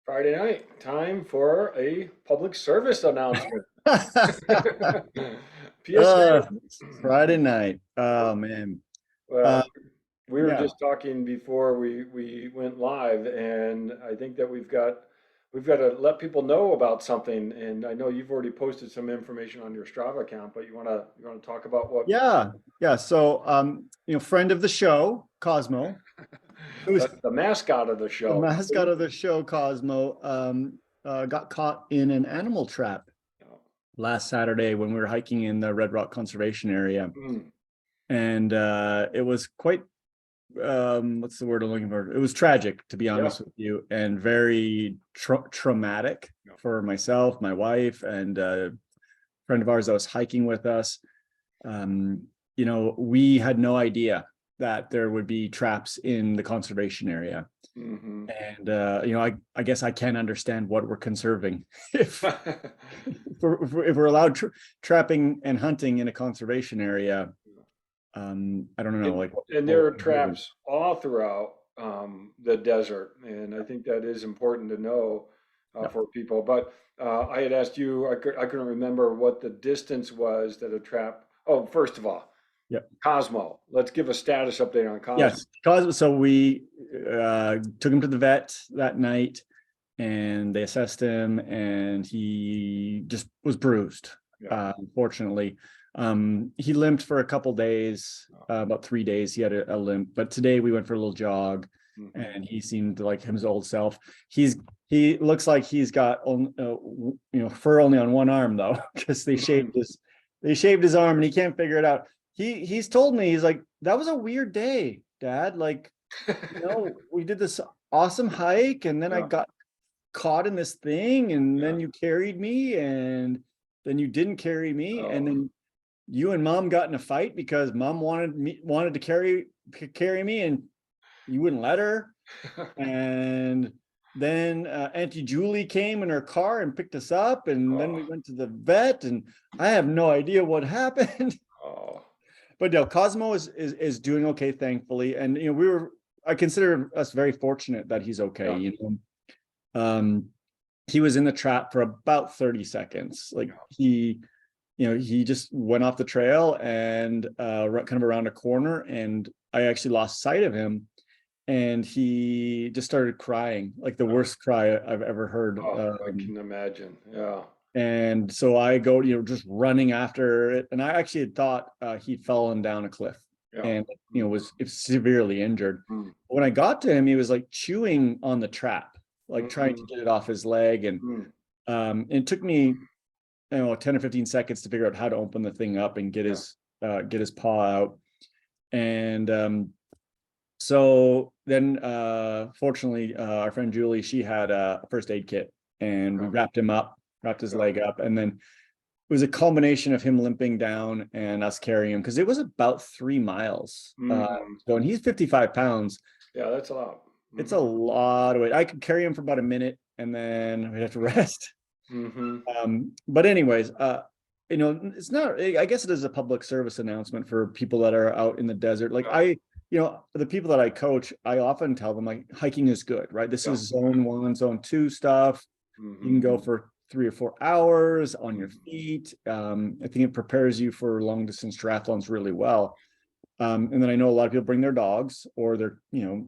Friday night, time for a public service announcement. Uh, PSA. Friday night. Oh man. Uh, Well, we were yeah. just talking before we went live, and I think that we've got to let people know about something. And I know you've already posted some information on your Strava account, but you wanna talk about what Yeah. Yeah. So friend of the show, Cosmo, who's the mascot of the the show. mascot of the show, Cosmo, got caught in an animal trap last Saturday when we were hiking in the Red Rock Conservation Area. Mm, And it was quite what's the word I'm looking for? It was tragic, to be yeah. honest with you, and very traumatic Yeah. for myself, my wife, and friend of ours that was hiking with us. Um, we had no idea that there would be traps in the conservation area. Hmm. And I guess I can't understand what we're conserving if if we're allowed trapping and hunting in a conservation area. I don't know, And, like and what there we're are conserving. traps all throughout the desert, and I think that is important to know Yeah. for people. But I had asked you, I couldn't remember what the distance was that a trap. Oh, first of all, Yeah. Cosmo. Let's give a status update on Cosmo. Yes. So we took him to the vet that night, and they assessed him, and he just was bruised. Yeah. Unfortunately, he limped for a couple days, about 3 days. He had a limp, but today we went for a little jog, Hmm. and he seemed like his old self. He looks like he's got fur only on one arm though, because they shaved his arm, and he can't figure it out. He's told me, he's like, that was a weird day, Dad. Like, we did this awesome hike, and then I Yeah. got caught in this thing, and Yeah. then you carried me, and then you didn't carry me, and Oh. then you and Mom got in a fight because Mom wanted to carry me, and you wouldn't let her. And then Auntie Julie came in her car and picked us up, and then Oh. we went to the vet, and I have no idea what happened. Oh. But no, Cosmo is doing okay, thankfully. And I consider us very fortunate that he's okay. Yeah. He was in the trap for about 30 seconds. Like, Yeah. he just went off the trail and kind of around a corner, and I actually lost sight of him, and he just started crying, like the worst cry I've ever heard. Oh, I can imagine. Yeah. And so I go, just running after it. And I actually had thought he'd fallen down a cliff Yeah. and, Mhm. was severely injured. Mm. When I got to him, he was like chewing on the trap, like trying to Mhm. get it off his leg. And Mm. it took me, 10 or 15 seconds to figure out how to open the thing up and get Yeah. his paw out. And so then, fortunately, our friend Julie, she had a first aid kit, and we Yeah. wrapped him up, wrapped his Yeah. leg up, and then it was a combination of him limping down and us carrying him, because it was about 3 miles. Mhm. So, and he's 55 pounds. Yeah, that's a lot. It's a Mhm. lot of weight. I could carry him for about a minute, and then we'd have to rest. Mhm. But anyways, it's not, I guess it is a public service announcement for people that are out in the desert. Like, Yeah. the people that I coach, I often tell them, like, hiking is good, right? This Yeah. is zone 1, zone 2 stuff. You can Mhm. go for 3 or 4 hours on your Mhm. feet. I think it prepares you for long distance triathlons really well. And then I know a lot of people bring their dogs, or their, Mhm.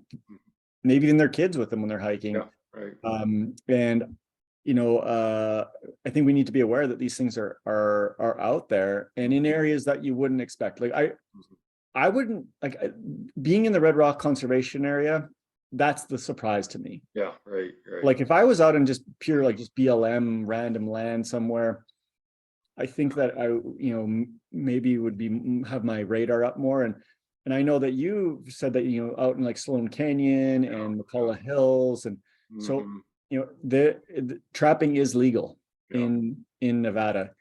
maybe even their kids with them when they're hiking. Yeah. Right. And I think we need to be aware that these things are out there, and in Mhm. areas that you wouldn't expect. Like, Mhm. I wouldn't like being in the Red Rock Conservation Area. That's the surprise to me. Yeah. Right. Right. Like, if I was out in just pure, like, just BLM random land somewhere, I think that I, maybe would have my radar up more. And I know that you said that, out in like Sloan Canyon Yeah. and Yeah. McCullough Hills, and so, Mhm. the trapping is legal Yeah. in Nevada.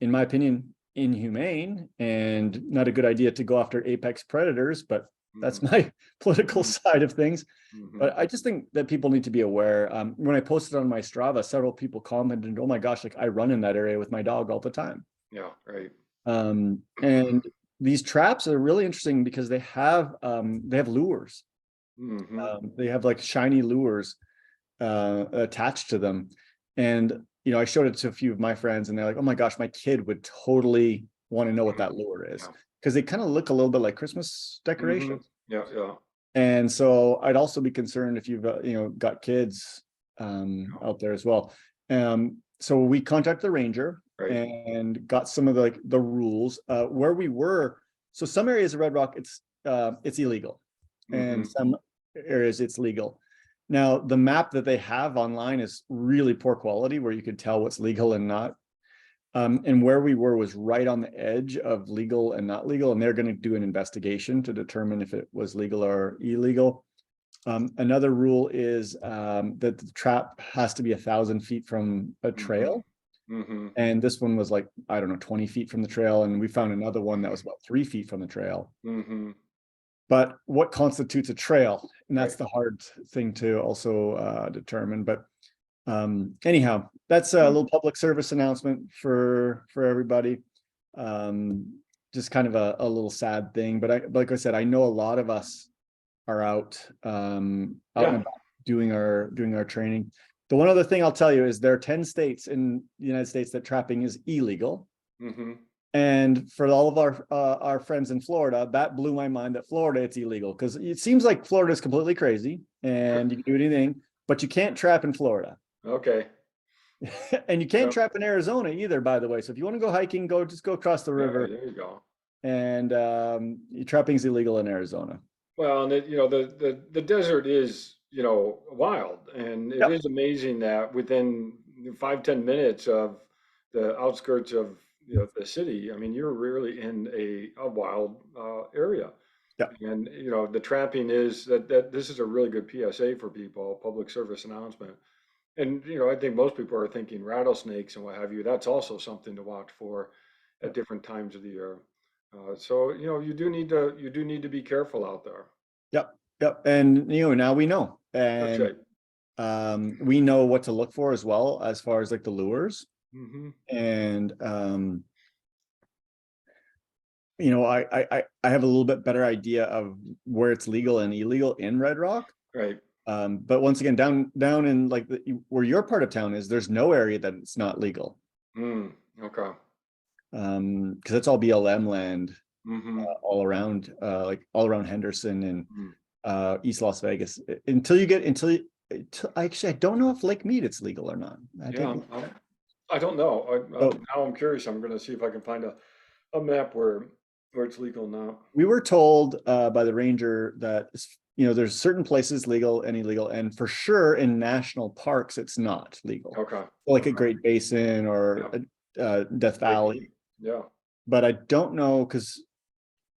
In my opinion, inhumane and not a good idea to go after apex predators, but Mhm. that's my political Mhm. side of things. Mhm. But I just think that people need to be aware. When I posted on my Strava, several people commented, "Oh my gosh, like, I run in that area with my dog all the time." Yeah. Right. And these traps are really interesting because they have lures. Mhm. They have like shiny lures, attached to them. And, I showed it to a few of my friends and they're like, oh my gosh, my kid would totally want to know what that lure is. Yeah. Because they kind of look a little bit like Christmas Hmm. decorations. Yeah, yeah. And so I'd also be concerned if you've, got kids out there as well. So we contacted the ranger Right. and got some of the rules where we were. So some areas of Red Rock, it's illegal, Hmm. and some areas it's legal. Now, the map that they have online is really poor quality, where you could tell what's legal and not. And where we were was right on the edge of legal and not legal, and they're going to do an investigation to determine if it was legal or illegal. Another rule is that the trap has to be 1,000 feet from a Hmm. trail. Hmm. And this one was like, I don't know, 20 feet from the trail. And we found another one that was about 3 feet from the trail. Hmm. But what constitutes a trail? And that's Right. the hard thing to also determine. But anyhow, that's a little public service announcement for everybody. Just kind of a little sad thing. But like I said, I know a lot of us are out and Yeah. about doing our training. The one other thing I'll tell you is there are 10 states in the United States that trapping is illegal. Hmm. And for all of our friends in Florida, that blew my mind that Florida it's illegal, because it seems like Florida is completely crazy and you can do anything, but you can't trap in Florida. Okay. And you can't Yep. trap in Arizona either, by the way. So if you want to go hiking, just go across the Yeah, river, there you go. and trapping's illegal in Arizona. Well, and the desert is, wild, and it Yep. is amazing that within 5-10 minutes of the outskirts of the city, I mean, you're really in a wild area. Yep. And the trapping is that this is a really good PSA for people, public service announcement. And I think most people are thinking rattlesnakes and what have you. That's also something to watch for at Yep. different times of the year. So you do need to be careful out there. Yep. Yep. And now we know. That's And right. we know what to look for as well, as far as like the lures. Hmm. And I have a little bit better idea of where it's legal and illegal in Red Rock. Right. But once again, down in like where your part of town is, there's no area that it's not legal. Mm, okay. Because it's all BLM land Hmm. all around, like all around Henderson and Mm. East Las Vegas. Actually, I don't know if Lake Mead it's legal or not. Yeah. I don't know. Oh, Now I'm curious. I'm going to see if I can find a map where it's legal now. we were told by the ranger that there's certain places legal and illegal, and for sure in national parks it's not legal, Okay. like a Okay. Great Basin Yeah. or Death Lake Valley. Mead. Yeah. But I don't know, because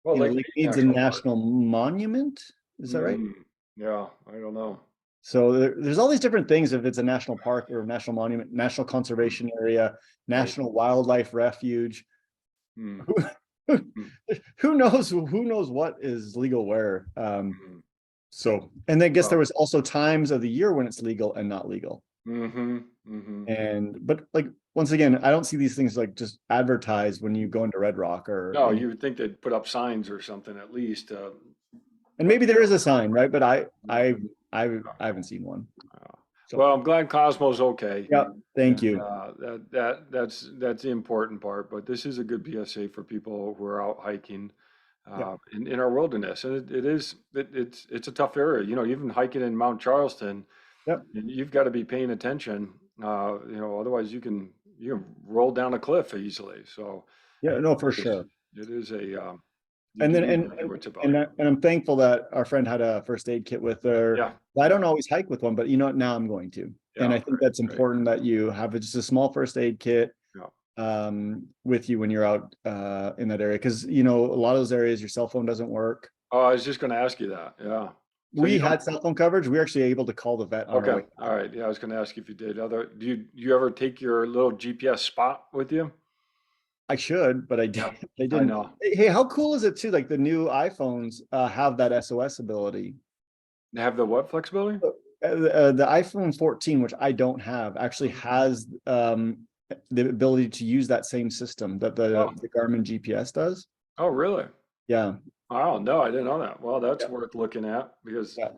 Well, Lake Lake Mead Mead's a National Park. national monument. Is that right? Mm, yeah. I don't know. So there's all these different things, if it's a national park or national monument, national Mm, conservation area, right. national wildlife refuge. Mm, who, mm, who knows what is legal where. mm. So, and I guess there Well, was also times of the year when it's legal and not legal. mm-hmm, mm-hmm. But like, once again, I don't see these things like just advertised when you go into Red Rock or No, any, you would think they'd put up signs or something at least. and Let maybe there is a you sign, right? But know. I haven't seen one. So, Well, I'm glad Cosmo's okay. yeah, thank And you. that's the important part. But this is a good PSA for people who are out hiking Yeah, in our wilderness, and it's a tough area. Even hiking in Mount Charleston, yep, you've got to be paying attention. Otherwise you can roll down a cliff easily. So yeah, no, for it is sure. it is a you And do then need to know what's about. and I'm thankful that our friend had a first aid kit with her. Yeah, I yeah, don't always hike with one, but now I'm going to. And yeah. I think Right, that's right. important that you have just a small first aid kit Yeah. with you when you're out in that area, because a lot of those areas your cell phone doesn't work. Oh, I was just going to ask you that. Yeah. So you We don't. had cell phone coverage. We were actually able to call the vet on our Okay. way. All right. Yeah, I was going to ask if you did. Do you ever take your little GPS spot with you? I should, but I did. Yeah, I I didn't. know. Hey, how cool is it too? Like the new iPhones have that SOS ability. They have the what flexibility? The iPhone 14, which I don't have, actually has the ability to use that same system that Oh, the Garmin GPS does. oh, really? Yeah, Oh, no, I didn't know that. Well, that's yeah, worth looking at because yeah.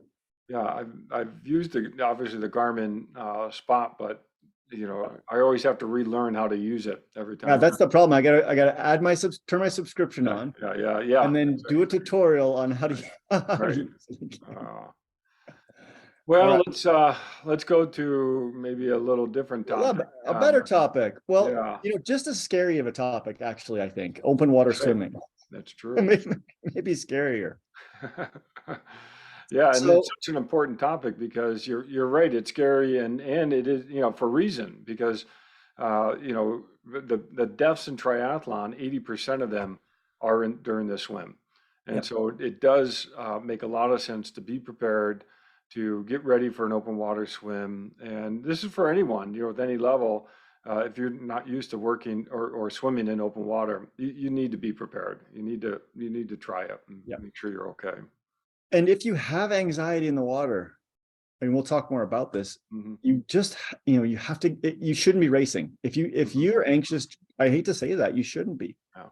Yeah, I've used obviously the Garmin Spot, but I always have to relearn how to use it every Yeah, time. that's the problem. I gotta add turn my subscription Yeah, on yeah, yeah, yeah. and then do a tutorial on how to, Right, how to right. use it again. Uh, All well, right. let's go to maybe a little different topic. A better topic. Well, Yeah, just as scary of a topic, actually, I think open water right. swimming. That's true. Maybe scarier. Yeah, and it's So such an important topic because you're right. It's scary, and it is for reason because the deaths in triathlon, 80% of them are during the swim, and yep, so it does make a lot of sense to be prepared to get ready for an open water swim. And this is for anyone with any level. If you're not used to working or swimming in open water, you need to be prepared. You need to try it and yep. make sure you're okay. And if you have anxiety in the water, and we'll talk more about this, Hmm. you just you have to you shouldn't be racing. If Hmm. you're anxious, I hate to say that, you shouldn't be. Yeah.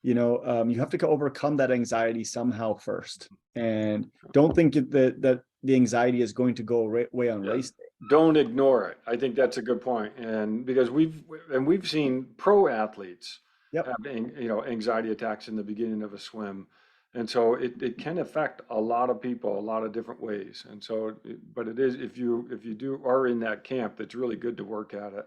You have to overcome that anxiety somehow first, Yeah. and don't think that the anxiety is going to go away on Yeah. race day. Don't ignore it. I think that's a good point. And because we've seen pro athletes Yep. have anxiety attacks in the beginning of a swim. And so it can affect a lot of people a lot of different ways. And so but it is if you are in that camp, that's really good to work at it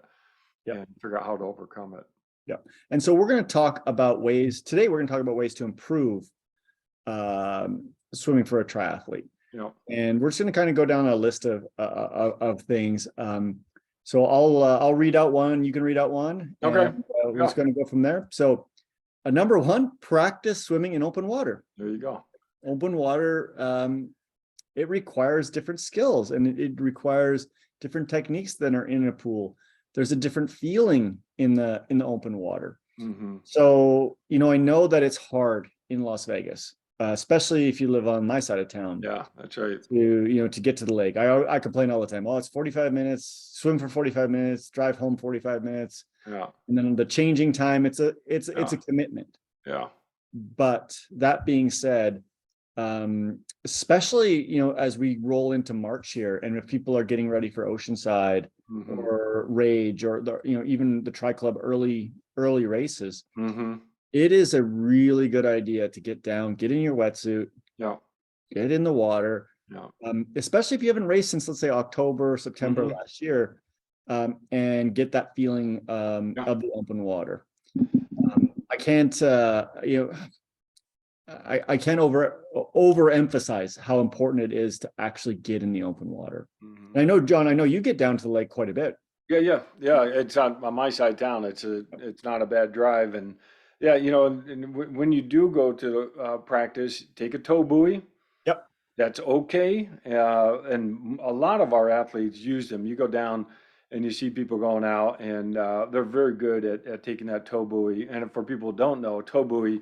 Yep. and figure out how to overcome it. Yep. And so we're going to talk about ways today. We're going to talk about ways to improve swimming for a triathlete. You know, And we're just going to kind of go down a list of things. So I'll read out one, you can read out one, okay. and we're Yeah, just going to go from there. So, number one, practice swimming in open water. there you go. Open water, it requires different skills, and it requires different techniques than are in a pool. There's a different feeling in the open water. Hmm. So, I know that it's hard in Las Vegas, especially if you live on my side of town Yeah, that's right. to get to the lake. I complain all the time. Oh, it's 45 minutes, swim for 45 minutes, drive home 45 minutes. Yeah, And then the changing time, it's a yeah, commitment. yeah. But that being said, especially, as we roll into March here, and if people are getting ready for Oceanside Hmm. or Rage or even the Tri Club early races, Hmm. it is a really good idea to get down, get in your wetsuit, Yeah, get in the water, yeah. especially if you haven't raced since, let's say, October, September Hmm. last year, and get that feeling Yeah. of the open water. I can't, I can't overemphasize how important it is to actually get in the open water. Hmm. And I know, John, I know you get down to the lake quite a bit. Yeah, yeah, yeah. It's on my side of town. It's not a bad drive, and yeah, and when you do go to practice, take a tow buoy. Yep. That's okay, and a lot of our athletes use them. You go down and you see people going out, and they're very good at taking that tow buoy. And for people who don't know, tow buoy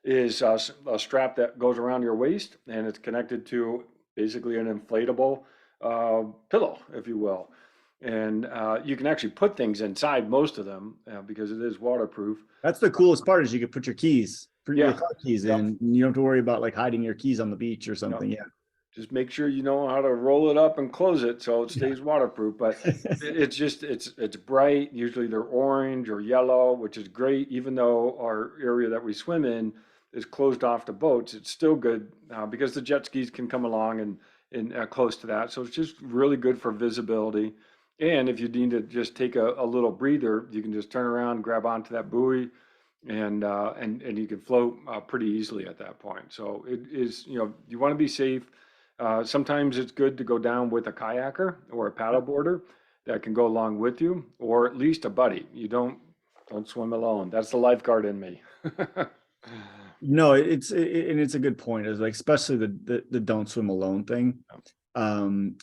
is a strap that goes around your waist, and it's connected to basically an inflatable pillow, if you will. And you can actually put things inside most of them because it is waterproof. That's the coolest part, is you could put your Yeah, car keys yeah, in, and you don't have to worry about like hiding your keys on the beach or yeah. something. Yeah. Just make sure you know how to roll it up and close it so it Yeah. stays waterproof. But it's just it's bright. Usually they're orange or yellow, which is great. Even though our area that we swim in is closed off to boats, it's still good because the jet skis can come along and close to that. So it's just really good for visibility. And if you need to just take a little breather, you can just turn around, grab onto that buoy, and you can float pretty easily at that point. So it is, you want to be safe. Sometimes it's good to go down with a kayaker or a paddleboarder that can go along with you, or at least a buddy. You don't swim alone. That's the lifeguard in me. No, and it's a good point. Is like, especially the don't swim alone thing.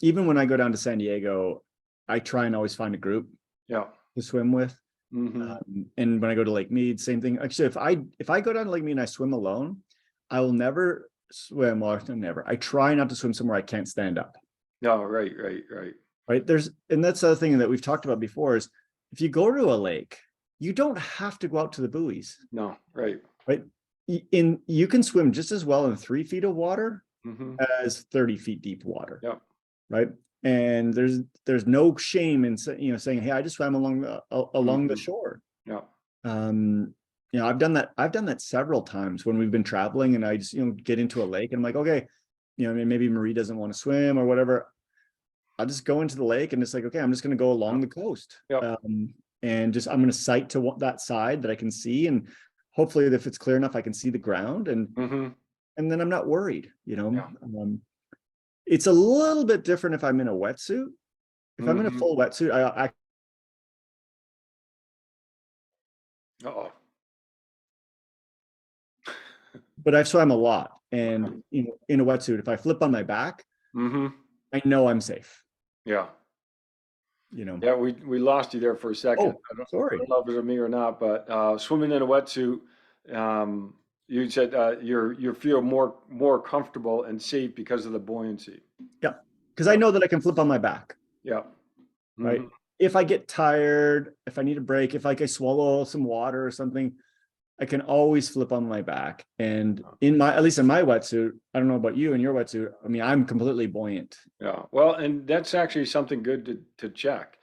Even when I go down to San Diego, I try and always find a group Yeah. to swim with. Hmm. And when I go to Lake Mead, same thing. Actually, if I go down to Lake Mead and I swim alone, I will never swim. Well, never. I try not to swim somewhere I can't stand up. No, right, right, right. Right. And that's the other thing that we've talked about before is, if you go to a lake, you don't have to go out to the buoys. No, right. Right. You can swim just as well in 3 feet of water Hmm. as 30 feet deep water. Yep. right? And there's no shame in saying, hey, I just swam along the shore. Yeah. I've done that several times when we've been traveling, and I just get into a lake and I'm like, okay, maybe Marie doesn't want to swim or whatever. I'll just go into the lake and it's like, okay, I'm just going to go along the coast. Yep. And just I'm going to sight to that side that I can see, and hopefully if it's clear enough I can see the ground, and then I'm not worried. Yeah. It's a little bit different if I'm in a wetsuit. If I'm in a full wetsuit, I Uh-oh. but I've swam a lot, and in a wetsuit, if I flip on my back, I know I'm safe. Yeah. Yeah, we lost you there for a second. Oh, sorry. I don't know if it was me or not, but swimming in a wetsuit, you said you feel more comfortable and safe because of the buoyancy. Yeah, because I know that I can flip on my back. Yeah. Right. If I get tired, if I need a break, if I swallow some water or something, I can always flip on my back. And at least in my wetsuit, I don't know about you in your wetsuit, I mean, I'm completely buoyant. Yeah. Well, and that's actually something good to check,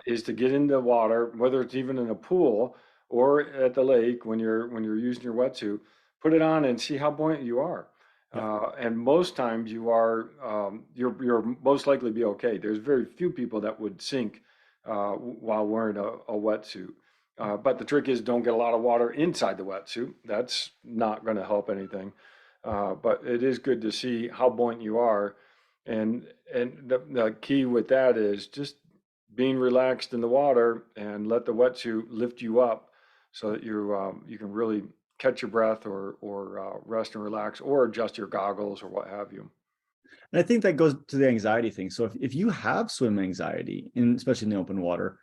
is to get in the water, whether it's even in a pool or at the lake when you're using your wetsuit, put it on and see how buoyant you are. And most times you're most likely be okay. There's very few people that would sink while wearing a wetsuit. But the trick is don't get a lot of water inside the wetsuit. That's not going to help anything. But it is good to see how buoyant you are. And the key with that is just being relaxed in the water and let the wetsuit lift you up so that you can really catch your breath or rest and relax or adjust your goggles or what have you. And I think that goes to the anxiety thing. So if you have swim anxiety, especially in the open water,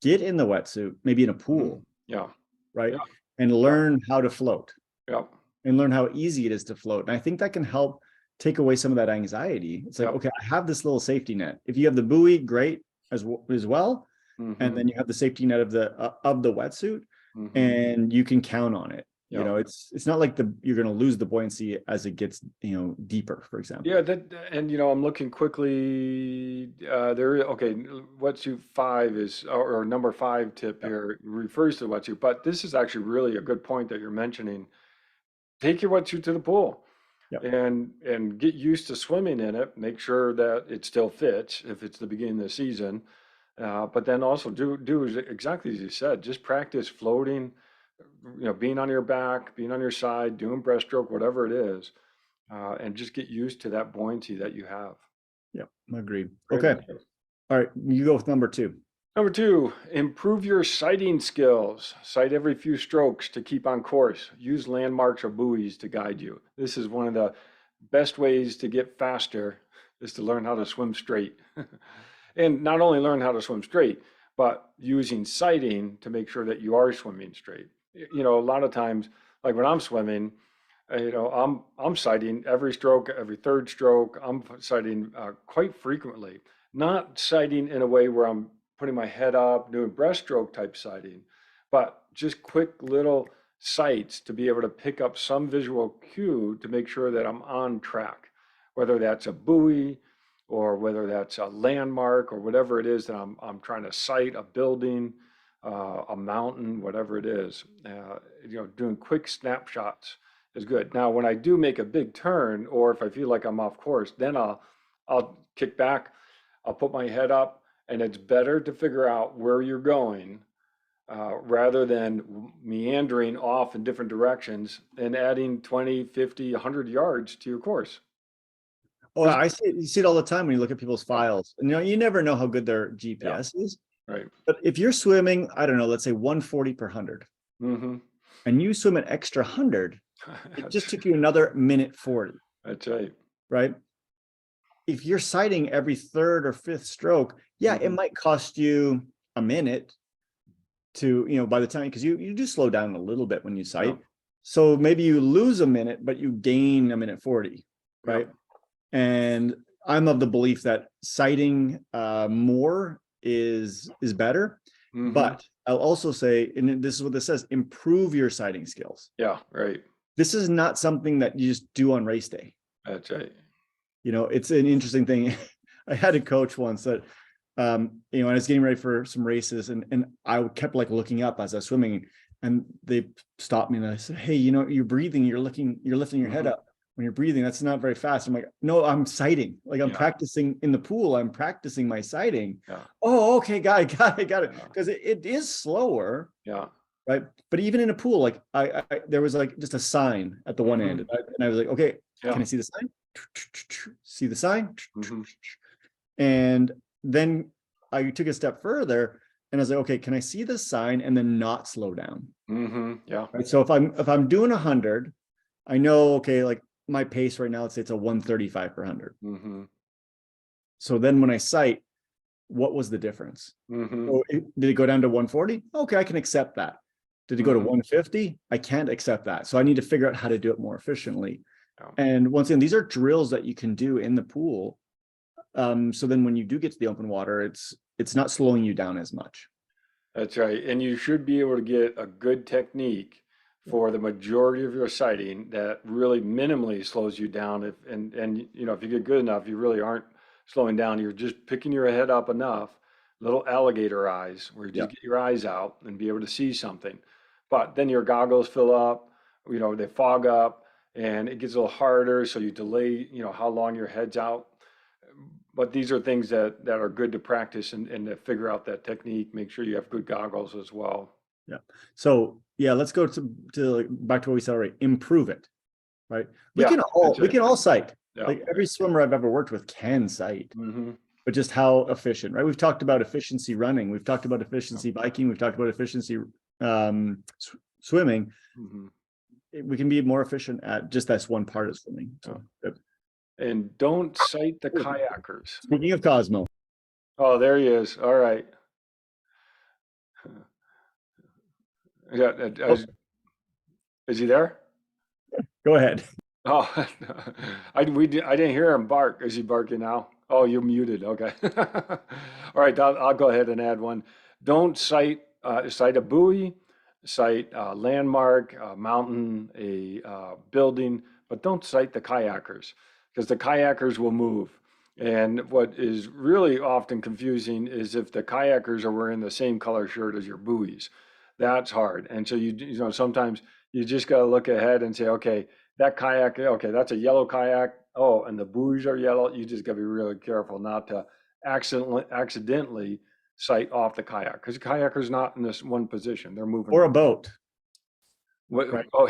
get in the wetsuit, maybe in a pool. Yeah. Right. Yeah. And learn how to float. Yeah. And learn how easy it is to float. And I think that can help take away some of that anxiety. It's like, okay, I have this little safety net. If you have the buoy, great as well. And then you have the safety net of the wetsuit, and you can count on it. It's not like you're going to lose the buoyancy as it gets deeper, for example. Yeah, and I'm looking quickly. Wetsuit 5 is or number 5 tip here refers to wetsuit, but this is actually really a good point that you're mentioning. Take your wetsuit to the pool. And get used to swimming in it. Make sure that it still fits if it's the beginning of the season. But then also do exactly as you said. Just practice floating, being on your back, being on your side, doing breaststroke, whatever it is, and just get used to that buoyancy that you have. Yeah, I agree. Okay. All right, you go with number 2. Number 2, improve your sighting skills. Sight every few strokes to keep on course. Use landmarks or buoys to guide you. This is one of the best ways to get faster, is to learn how to swim straight. And not only learn how to swim straight, but using sighting to make sure that you are swimming straight. A lot of times, like when I'm swimming, I'm sighting every stroke, every third stroke. I'm sighting quite frequently. Not sighting in a way where I'm putting my head up, doing breaststroke type sighting, but just quick little sights to be able to pick up some visual cue to make sure that I'm on track, whether that's a buoy or whether that's a landmark or whatever it is that I'm trying to sight, a building, a mountain, whatever it is. Doing quick snapshots is good. Now, when I do make a big turn, or if I feel like I'm off course, then I'll kick back, I'll put my head up, and it's better to figure out where you're going rather than meandering off in different directions and adding 20, 50, 100 yards to your course. Oh, you see it all the time when you look at people's files. And you never know how good their GPS is. Right. But if you're swimming, I don't know, let's say 140 per 100, and you swim an extra 100, it just took you another minute 40. That's right. Right. If you're sighting every third or fifth stroke, it might cost you a minute to, by the time, because you do slow down a little bit when you sight. So maybe you lose a minute, but you gain a minute 40, right? And I'm of the belief that sighting more is better. But I'll also say, and this is what this says, improve your sighting skills. Yeah, right. This is not something that you just do on race day. That's right. It's an interesting thing. I had a coach once that, you know, I was getting ready for some races, and I kept like looking up as I was swimming, and they stopped me and I said, "Hey, you know, you're breathing, you're lifting your head up. When you're breathing, that's not very fast." I'm like, "No, I'm sighting. Like I'm practicing in the pool. I'm practicing my sighting." Yeah. Oh, okay, got it. Yeah. Because it is slower. Yeah. Right. But even in a pool, like I there was like just a sign at the one end, and I was like, okay, Yeah. can I see the sign? See the sign? Mhm. And then I took a step further and I was like, okay, can I see the sign and then not slow down? Yeah. Right. So if I'm doing 100, I know, okay, like my pace right now, let's say it's a 135 per 100. So then when I sight, what was the difference? So did it go down to 140? Okay, I can accept that. Did it go to 150? I can't accept that. So I need to figure out how to do it more efficiently. Yeah. And once again, these are drills that you can do in the pool. So then when you do get to the open water, it's not slowing you down as much. That's right. And you should be able to get a good technique for the majority of your sighting that really minimally slows you down. And you know, if you get good enough, you really aren't slowing down. You're just picking your head up enough, little alligator eyes, where you Yeah. just get your eyes out and be able to see something. But then your goggles fill up, you know, they fog up and it gets a little harder. So you delay, you know, how long your head's out. But these are things that are good to practice and to figure out that technique. Make sure you have good goggles as well. Yeah. So yeah, let's go to back to what we said already. Improve it, right? We Yeah, can all that's it. sight. Yeah. Like every swimmer I've ever worked with can sight, Hmm. but just how efficient, right? We've talked about efficiency running, we've talked about efficiency biking, we've talked about efficiency swimming. Hmm. We can be more efficient at just that's one part of swimming. So And don't cite the kayakers. speaking of Cosmo, Oh, there he is. All right. Yeah, is he there? go ahead. Oh, I didn't hear him bark. Is he barking now? Oh, you're muted. Okay. All right, I'll go ahead and add one. Don't cite a buoy, cite a landmark, a mountain, a building, but don't cite the kayakers because the kayakers will move. And what is really often confusing is if the kayakers are wearing the same color shirt as your buoys. That's hard. And so you know sometimes you just got to look ahead and say, okay, that kayak, okay, that's a yellow kayak. Oh, and the buoys are yellow. You just got to be really careful not to accidentally sight off the kayak because the kayaker's not in this one position. They're moving. Or a boat. What, Right. oh,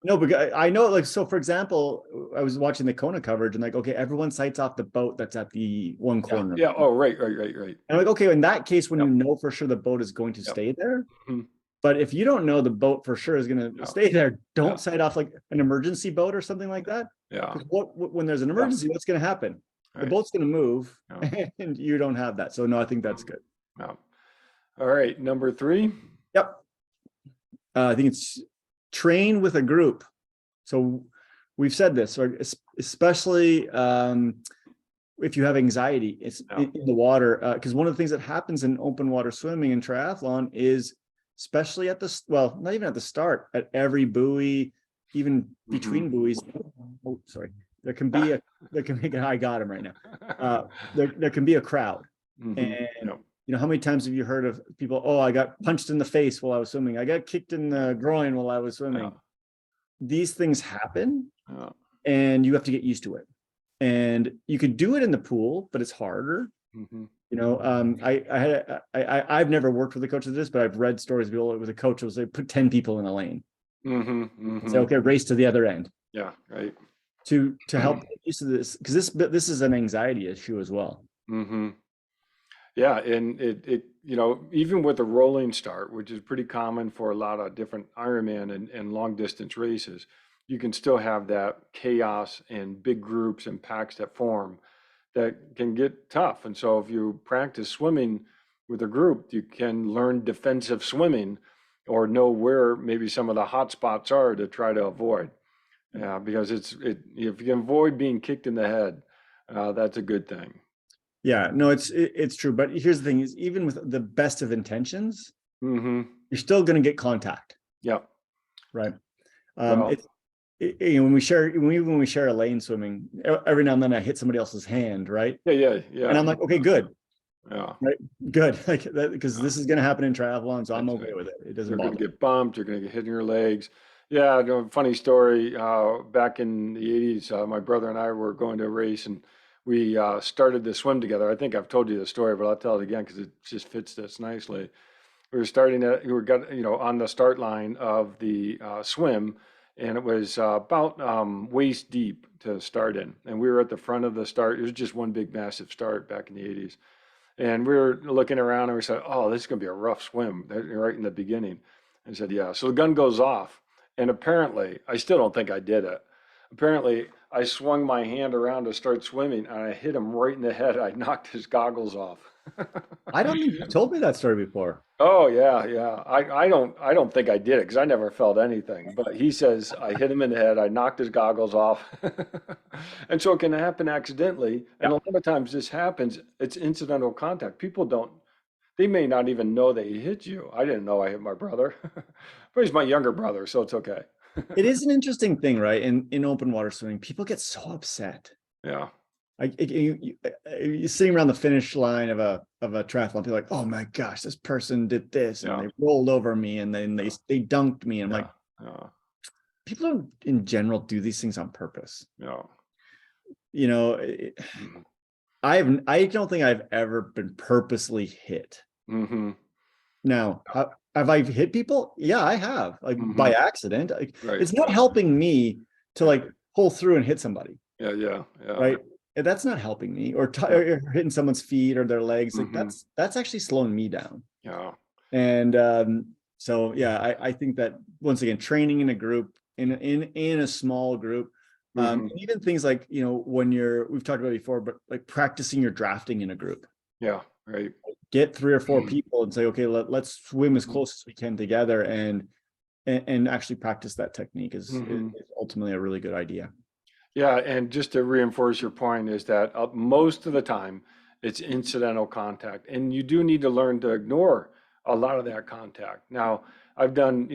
No, but I know, like, so for example, I was watching the Kona coverage and like, okay, everyone sights off the boat that's at the one yeah, corner. yeah. Oh, right. And I'm like, okay, in that case, when Yep. you know for sure the boat is going to Yep. stay there, Mhm. but if you don't know the boat for sure is going to Yeah. stay there, don't Yeah. sight off like an emergency boat or something like that. Yeah. Because when there's an emergency, what's going to happen? The Right. boat's going to move, Yeah. and you don't have that. So no, I think that's good. Yeah. All right. Number 3. Yep. I think it's train with a group. So we've said this, or especially if you have anxiety, it's in the water. Because one of the things that happens in open water swimming and triathlon is, especially at the, well, not even at the start, at every buoy, even between buoys. Oh, sorry. There can be I got him right now. There can be a crowd. And you know, how many times have you heard of people, oh, I got punched in the face while I was swimming. I got kicked in the groin while I was swimming. These things happen and you have to get used to it. And you could do it in the pool, but it's harder. You know, I've never worked with a coach of this, but I've read stories of people with a coach who will say, put 10 people in a lane. Say, okay, race to the other end. Yeah, right. To help get used to this, because this is an anxiety issue as well. Yeah, and it you know, even with a rolling start, which is pretty common for a lot of different Ironman and long distance races, you can still have that chaos and big groups and packs that form that can get tough. And so if you practice swimming with a group, you can learn defensive swimming or know where maybe some of the hot spots are to try to avoid. Because if you can avoid being kicked in the head, that's a good thing. Yeah, no, it's true. But here's the thing: is even with the best of intentions, you're still going to get contact. Yep. Right. Well, when we share a lane swimming, every now and then I hit somebody else's hand, right? Yeah, yeah, And yeah, I'm like, okay, good, yeah. right, good, like that, because Yeah. this is going to happen in triathlon, so I'm That's okay it. with it. It doesn't You're going bother to get bumped. You're going to get hit in your legs. Yeah, no, funny story. Back in the 80s, my brother and I were going to a race and we started to swim together. I think I've told you the story, but I'll tell it again because it just fits this nicely. We were on the start line of the swim, and it was about waist deep to start in. And we were at the front of the start. It was just one big massive start back in the 80s. And we were looking around and we said, oh, this is going to be a rough swim right in the beginning. I said, yeah. So the gun goes off. And apparently, I still don't think I did it. Apparently, I swung my hand around to start swimming and I hit him right in the head. I knocked his goggles off. I don't think you told me that story before. Oh yeah, yeah. I don't think I did it because I never felt anything. But he says I hit him in the head, I knocked his goggles off. And so it can happen accidentally. And Yeah. a lot of times this happens, it's incidental contact. People don't, they may not even know they hit you. I didn't know I hit my brother. But he's my younger brother, so it's okay. It is an interesting thing, right? In open water swimming, people get so upset. Yeah, Like you're sitting around the finish line of a triathlon, people are like, oh my gosh, this person did this and yeah, they rolled over me and then yeah, they dunked me. And I'm like, yeah, yeah, people don't in general do these things on purpose. yeah. You know, Mhm. I don't think I've ever been purposely hit. Mhm. Now, have I hit people? Yeah, I have, like by Mhm. accident. Like, Right. it's not helping me to Yeah. like pull through and hit somebody, Yeah, yeah, yeah. right? And that's not helping me, or, Yeah. or hitting someone's feet or their legs. Like Mhm. that's actually slowing me down. Yeah. And so yeah, I think that once again, training in a group, in a small group, Mhm. and even things like, when we've talked about it before, but like practicing your drafting in a group, Yeah, right. get 3 or 4 people and say, okay, let's swim as Mhm. close as we can together, and actually practice that technique is Mhm. ultimately a really good idea. Yeah, and just to reinforce your point is that most of the time it's incidental contact, and you do need to learn to ignore a lot of that contact. Now, I've done,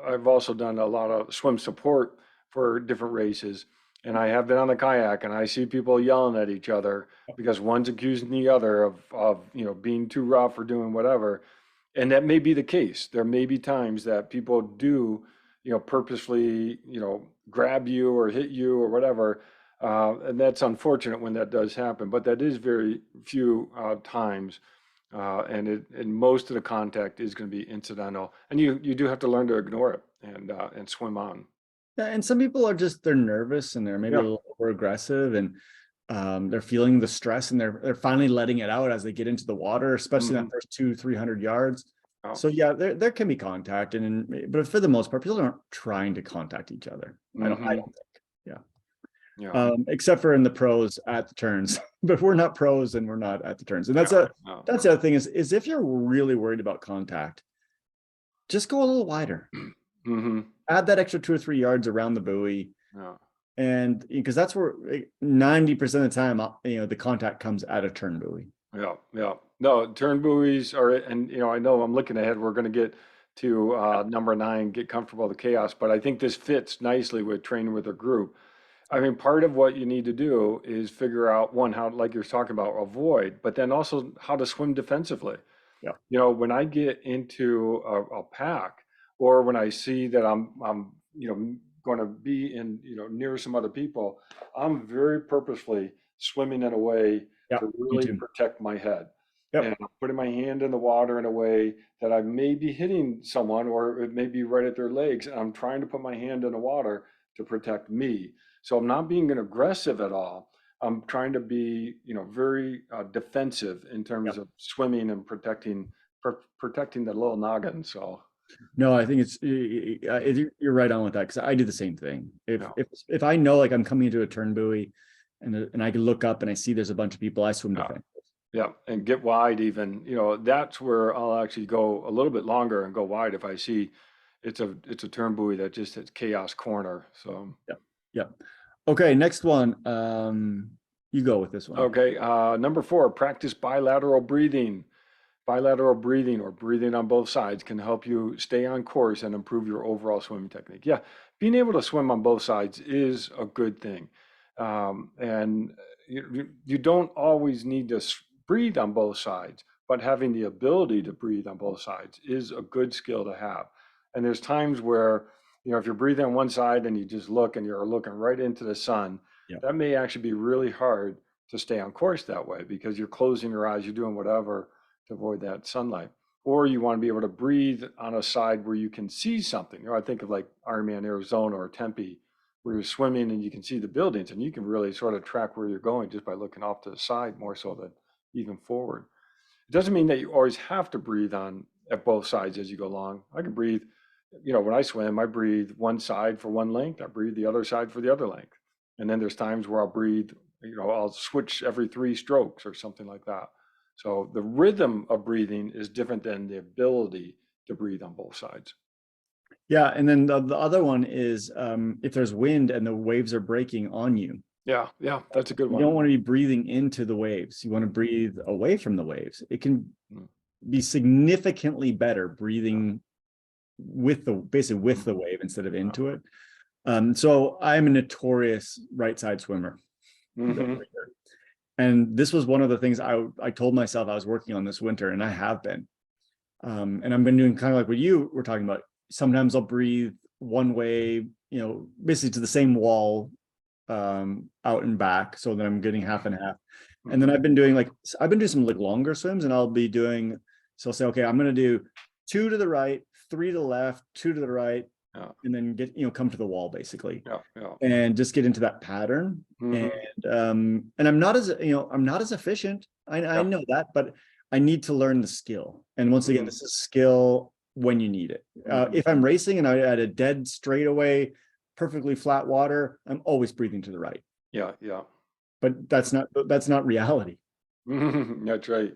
I've also done a lot of swim support for different races, and I have been on the kayak, and I see people yelling at each other because one's accusing the other of being too rough or doing whatever. And that may be the case. There may be times that people do, purposely, grab you or hit you or whatever. And that's unfortunate when that does happen, but that is very few times. And most of the contact is going to be incidental, and you do have to learn to ignore it and swim on. Yeah, and some people are they're nervous and they're maybe a Yeah. little over aggressive, and they're feeling the stress and they're finally letting it out as they get into the water, especially in Hmm. that first 200-300 yards. Yeah. So yeah, there can be contact, but for the most part, people aren't trying to contact each other. I Hmm. don't think. Yeah. Yeah. Except for in the pros at the turns. But if we're not pros, then we're not at the turns. And Yeah. Yeah. that's the other thing is if you're really worried about contact, just go a little wider. Hmm. Add that extra 2 or 3 yards around the buoy, Yeah. and because that's where 90% of the time, the contact comes at a turn buoy. Yeah, yeah. No, turn buoys are, and I know I'm looking ahead. We're going to get to number 9, get comfortable with the chaos, but I think this fits nicely with training with a group. I mean, part of what you need to do is figure out one, how, like you're talking about, avoid, but then also how to swim defensively. Yeah. When I get into a pack, or when I see that I'm going to be in, near some other people, I'm very purposefully swimming in a way Yeah. to Me really too. protect my head. And Yep. I'm putting my hand in the water in a way that I may be hitting someone, or it may be right at their legs. And I'm trying to put my hand in the water to protect me. So I'm not being aggressive at all. I'm trying to be, very defensive in terms Yep. of swimming and protecting the little noggin. So, No, I think you're right on with that, because I do the same thing. If yeah, if I know like I'm coming into a turn buoy, and I can look up and I see there's a bunch of people, I swim yeah, defense. yeah, and get wide even. That's where I'll actually go a little bit longer and go wide if I see it's a turn buoy that just hits chaos corner. So, Yep. Yep. Okay, next one. You go with this one. okay, number 4, practice bilateral breathing. Bilateral breathing, or breathing on both sides, can help you stay on course and improve your overall swimming technique. Yeah, being able to swim on both sides is a good thing. And you don't always need to breathe on both sides, but having the ability to breathe on both sides is a good skill to have. And there's times where, if you're breathing on one side and you just look and you're looking right into the sun, Yeah. that may actually be really hard to stay on course that way because you're closing your eyes, you're doing whatever to avoid that sunlight. Or you want to be able to breathe on a side where you can see something. I think of like Ironman Arizona or Tempe, where you're swimming and you can see the buildings and you can really sort of track where you're going just by looking off to the side more so than even forward. It doesn't mean that you always have to breathe on at both sides as you go along. I can breathe, when I swim, I breathe one side for one length, I breathe the other side for the other length. And then there's times where I'll breathe, I'll switch every 3 strokes or something like that. So the rhythm of breathing is different than the ability to breathe on both sides. Yeah, and then the other one is if there's wind and the waves are breaking on you. Yeah, that's a good You one. don't want to be breathing into the waves. You want to breathe away from the waves. It can be significantly better breathing with the wave instead of into it. So I'm a notorious right side swimmer. Mm-hmm. And this was one of the things I told myself I was working on this winter, and I have been. And I've been doing kind of like what you were talking about. Sometimes I'll breathe one way, basically to the same wall, out and back, so that I'm getting half and half. And then I've been doing some like longer swims, and I'll be doing, so I'll say, okay, I'm going to do 2 to the right, 3 to the left, 2 to the right, and then come to the wall basically, and just get into that pattern. And I'm not as efficient. I know that, but I need to learn the skill. And once again, this is skill when you need it. If I'm racing and I had a dead straightaway, perfectly flat water, I'm always breathing to the right. Yeah. But that's not reality. That's right.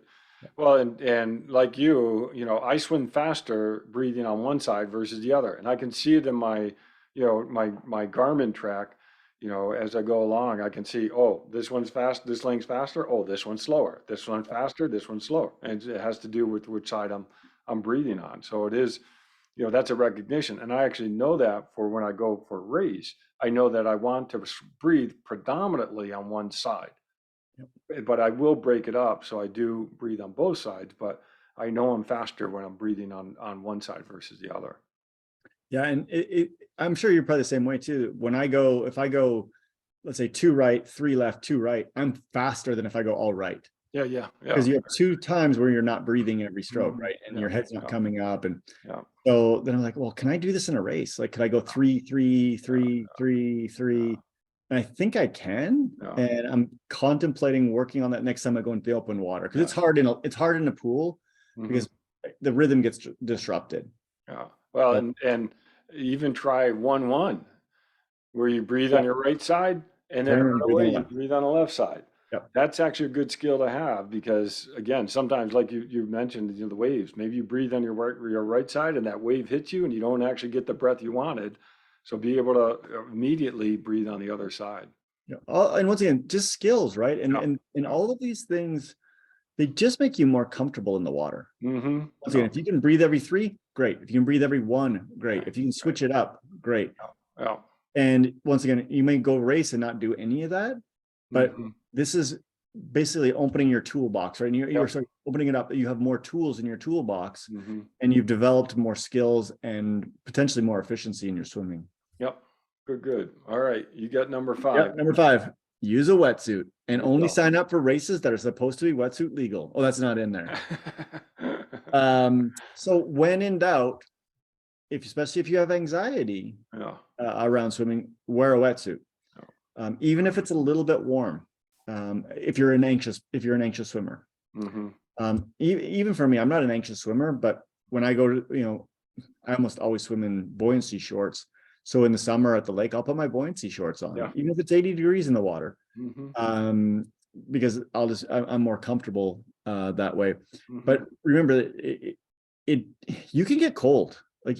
Well, and like I swim faster breathing on one side versus the other, and I can see it in my, my Garmin track. As I go along, I can see, oh, this one's fast, this lane's faster. Oh, this one's slower. This one's faster. This one's slower, and it has to do with which side I'm breathing on. So it is, that's a recognition, and I actually know that for when I go for a race. I know that I want to breathe predominantly on one side. But I will break it up. So I do breathe on both sides, but I know I'm faster when I'm breathing on one side versus the other. Yeah. And I'm sure you're probably the same way too. If I go, let's say 2 right, 3 left, 2 right, I'm faster than if I go all right. Yeah. Because you have 2 times where you're not breathing every stroke, right? And your head's not coming up. And so then I'm like, well, can I do this in a race? Like, could I go 3, 3, 3, 3, 3? And I think I can. And I'm contemplating working on that next time I go into the open water, because it's hard in a pool because the rhythm gets disrupted. Yeah. Well, and even try 1-1, where you breathe on your right side and then right away you breathe on the left side. That's actually a good skill to have, because again, sometimes like you mentioned, the waves, maybe you breathe on your right side and that wave hits you and you don't actually get the breath you wanted. So be able to immediately breathe on the other side. Yeah. And once again, just skills, right? And all of these things, they just make you more comfortable in the water. Once again, if you can breathe every 3, great. If you can breathe every 1, great. If you can switch it up, great. And once again, you may go race and not do any of that, but this is basically opening your toolbox, right? And you're sort of opening it up. You have more tools in your toolbox, and you've developed more skills and potentially more efficiency in your swimming. Yep. Good. All right. You got number 5. Number 5, use a wetsuit and only sign up for races that are supposed to be wetsuit legal. Oh, that's not in there. So when in doubt, especially if you have anxiety around swimming, wear a wetsuit. Even if it's a little bit warm. If you're an anxious swimmer. Even for me, I'm not an anxious swimmer, but when I go to, I almost always swim in buoyancy shorts. So in the summer at the lake, I'll put my buoyancy shorts on, even if it's 80 degrees in the water, because I'm more comfortable that way. But remember, you can get cold, like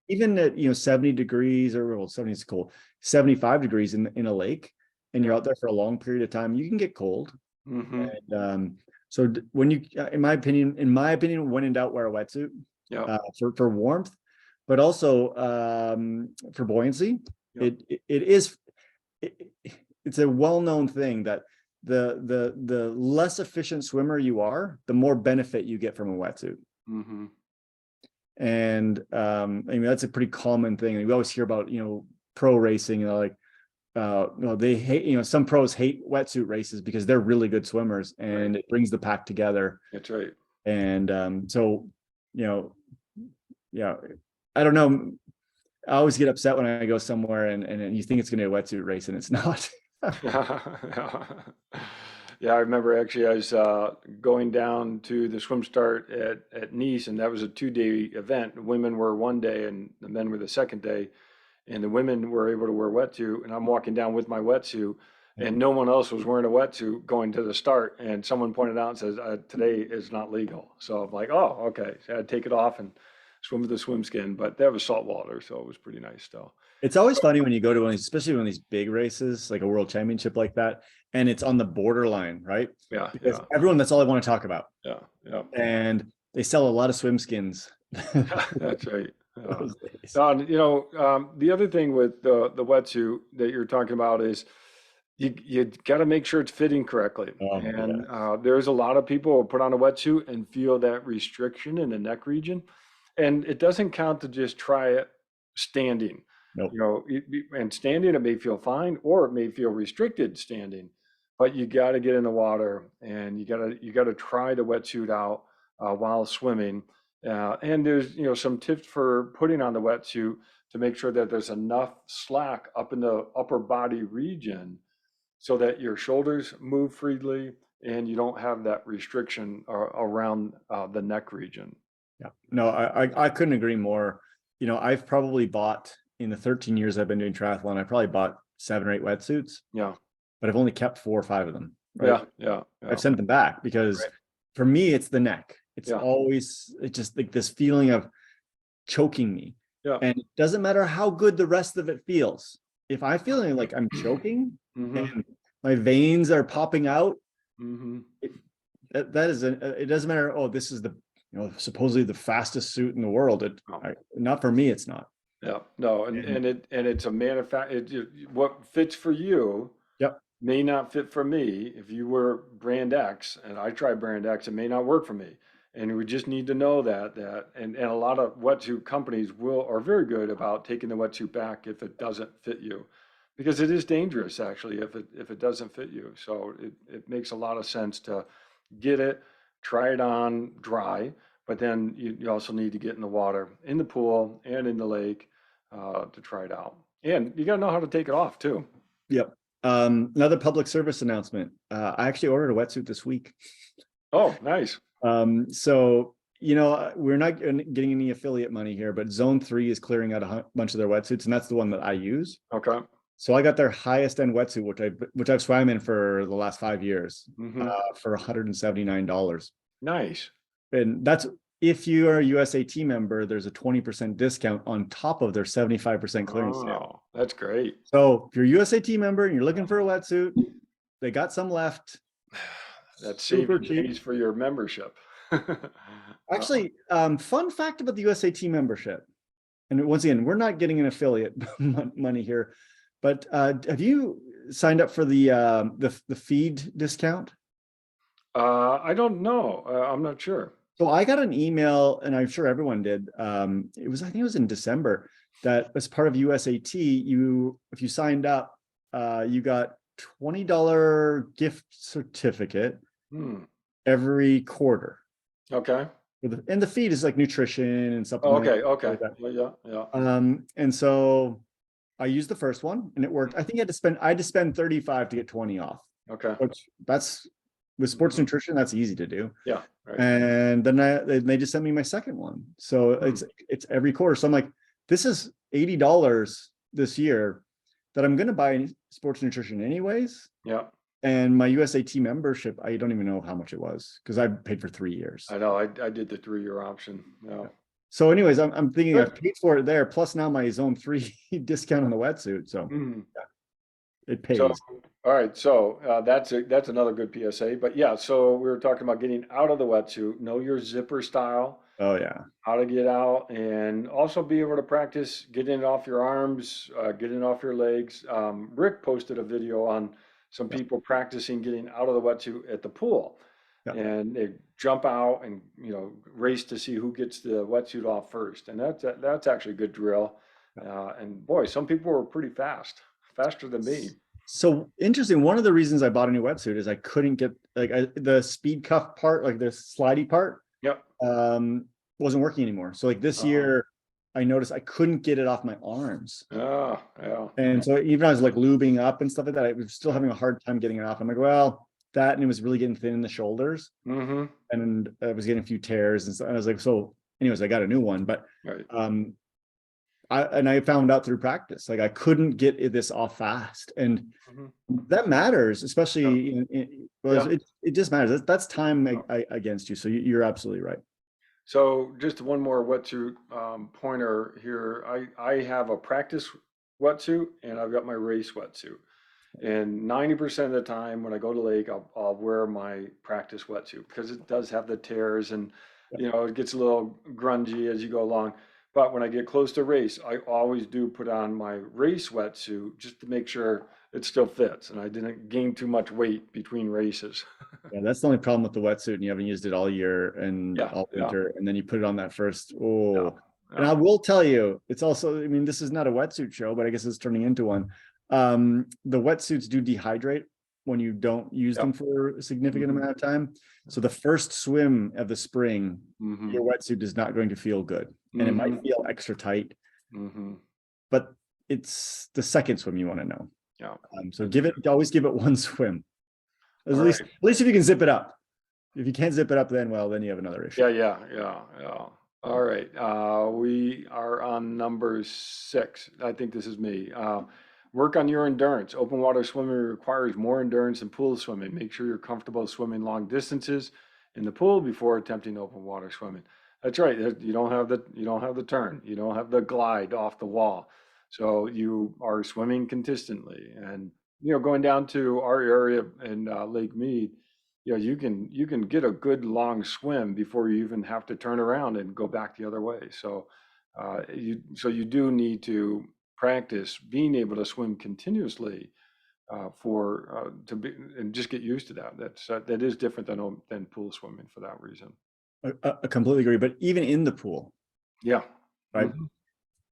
even at 70 degrees, or well, 70 is cold, 75 degrees in a lake, and you're out there for a long period of time, you can get cold. And so when you, in my opinion, when in doubt, wear a wetsuit for warmth. but also for buoyancy. Yeah. It's a well-known thing that the less efficient swimmer you are, the more benefit you get from a wetsuit. Mm-hmm. And I mean, that's a pretty common thing. And we always hear about, pro racing, like they hate, some pros hate wetsuit races because they're really good swimmers, and Right. it brings the pack together. That's right. And so, yeah, I don't know. I always get upset when I go somewhere and you think it's going to be a wetsuit race and it's not. Yeah, I remember actually I was going down to the swim start at Nice, and that was a 2-day event. The women were one day and the men were the second day. And the women were able to wear wetsuit, and I'm walking down with my wetsuit, and no one else was wearing a wetsuit going to the start. And someone pointed out and says, today is not legal. So I'm like, oh, okay. So I had to take it off and swim with the swim skin, but that was salt water, so it was pretty nice still. It's always funny when you go to one, especially one of these big races, like a world championship like that, and it's on the borderline, right? Yeah, Because yeah, everyone, that's all they want to talk about. yeah, yeah. And they sell a lot of swim skins. That's right. Those days. The other thing with the wetsuit that you're talking about is you got to make sure it's fitting correctly. Oh, And yeah. there's a lot of people who put on a wetsuit and feel that restriction in the neck region. And it doesn't count to just try it standing. Nope. And standing, it may feel fine, or it may feel restricted standing. But you got to get in the water, and you got to try the wetsuit out while swimming. And there's some tips for putting on the wetsuit to make sure that there's enough slack up in the upper body region so that your shoulders move freely and you don't have that restriction around the neck region. Yeah. No, I couldn't agree more. I've probably bought, in the 13 years I've been doing triathlon, I probably bought 7 or 8 wetsuits, Yeah, but I've only kept 4 or 5 of them. yeah, Right. yeah, I've sent them back because right. for me, it's the neck. It's Yeah, it's just like this feeling of choking me. yeah. And it doesn't matter how good the rest of it feels. If I'm feeling like I'm choking Mm-hmm, and my veins are popping out, mm-hmm. it doesn't matter. Oh, this is the, supposedly the fastest suit in the world. Oh, Not for me, it's not. yeah, no, and And it's a what fits for you yep. may not fit for me. If you were brand X and I try brand X, it may not work for me. And we just need to know and a lot of wetsuit companies are very good about taking the wetsuit back if it doesn't fit you. Because it is dangerous actually if it doesn't fit you. So it makes a lot of sense to get it, try it on dry, but then you also need to get in the water, in the pool and in the lake to try it out. And you got to know how to take it off too. Yep. Another public service announcement. I actually ordered a wetsuit this week. Oh, nice. So, we're not getting any affiliate money here, but Zone 3 is clearing out a bunch of their wetsuits, and that's the one that I use. Okay. So I got their highest end wetsuit, which I've swam in for the last 5 years, Mm-hmm. for $179. Nice. And that's, if you are a USAT member, there's a 20% discount on top of their 75% clearance sale. Oh, that's great. So if you're a USAT member and you're looking for a wetsuit, they got some left. That's Super saving cheap. days for your membership. Actually, fun fact about the USAT membership. And once again, we're not getting an affiliate money here, but have you signed up for the feed discount? I don't know. I'm not sure. So I got an email, and I'm sure everyone did. I think it was in December, that as part of USAT, if you signed up, you got $20 gift certificate every quarter. Okay. And the feed is like nutrition and Oh, supplements. okay. Okay. Like that. Yeah. And so I used the first one and it worked. I think I had to spend 35 to get 20 off, Okay. which with sports nutrition, that's easy to do. Yeah. Right. And then they just sent me my second one. So it's every quarter. So I'm like, this is $80 this year that I'm going to buy sports nutrition anyways. Yeah. And my USAT membership, I don't even know how much it was because I paid for 3 years. I know. I did the 3-year option. Yeah. So anyways, I'm thinking Good. I've paid for it there, plus now my Zone 3 discount on the wetsuit. So It So, pays. all right, so that's another good PSA. But yeah, so we were talking about getting out of the wetsuit, know your zipper style, Oh yeah. how to get out, and also be able to practice getting it off your arms, getting it off your legs. Rick posted a video on some Yeah. people practicing getting out of the wetsuit at the pool, Yeah. and they jump out and race to see who gets the wetsuit off first, and that's actually a good drill. Yeah. And boy, some people were pretty fast, faster than me. So interesting. One of the reasons I bought a new wetsuit is I couldn't get like the speed cuff part, like the slidey part, Yep. um, wasn't working anymore. So like this Oh, year, I noticed I couldn't get it off my arms. yeah, yeah. And so even I was like lubing up and stuff like that, I was still having a hard time getting it off. I'm like, well, that and it was really getting thin in the shoulders, Mm-hmm. and I was getting a few tears and so I was like, so anyways, I got a new one, but Right. um I found out through practice, like I couldn't get this off fast. And Hmm. that matters, Yeah. especially well, Yeah. it just matters. That's time Yeah. against you. So you're absolutely right. So just one more wetsuit pointer here. I have a practice wetsuit and I've got my race wetsuit. And 90% of the time when I go to lake, I'll wear my practice wetsuit because it does have the tears and it gets a little grungy as you go along. But when I get close to race, I always do put on my race wetsuit just to make sure it still fits and I didn't gain too much weight between races. Yeah, that's the only problem with the wetsuit, and you haven't used it all year and Yeah, all yeah, winter, and then you put it on that first. yeah, Oh, and yeah, I will tell you, it's also, I mean, this is not a wetsuit show, but I guess it's turning into one. The wetsuits do dehydrate when you don't use yeah. them for a significant Hmm. amount of time. So the first swim of the spring, Hmm. your wetsuit is not going to feel good, and it might Hmm. feel extra tight, Hmm. but it's the second swim you want to know. Yeah, So that's good. always give it one swim. All right. At least if you can zip it up. If you can't zip it up, then well, then you have another issue. Yeah, yeah, yeah, yeah. All right. We are on number 6. I think this is me. Work on your endurance. Open water swimming requires more endurance than pool swimming. Make sure you're comfortable swimming long distances in the pool before attempting open water swimming. That's right. You don't have the turn. You don't have the glide off the wall. So you are swimming consistently. And going down to our area in Lake Mead, you can get a good long swim before you even have to turn around and go back the other way. So you do need to practice being able to swim continuously for to be and just get used to that. That is different than pool swimming for that reason. I completely agree. But even in the pool, Yeah. right? Hmm.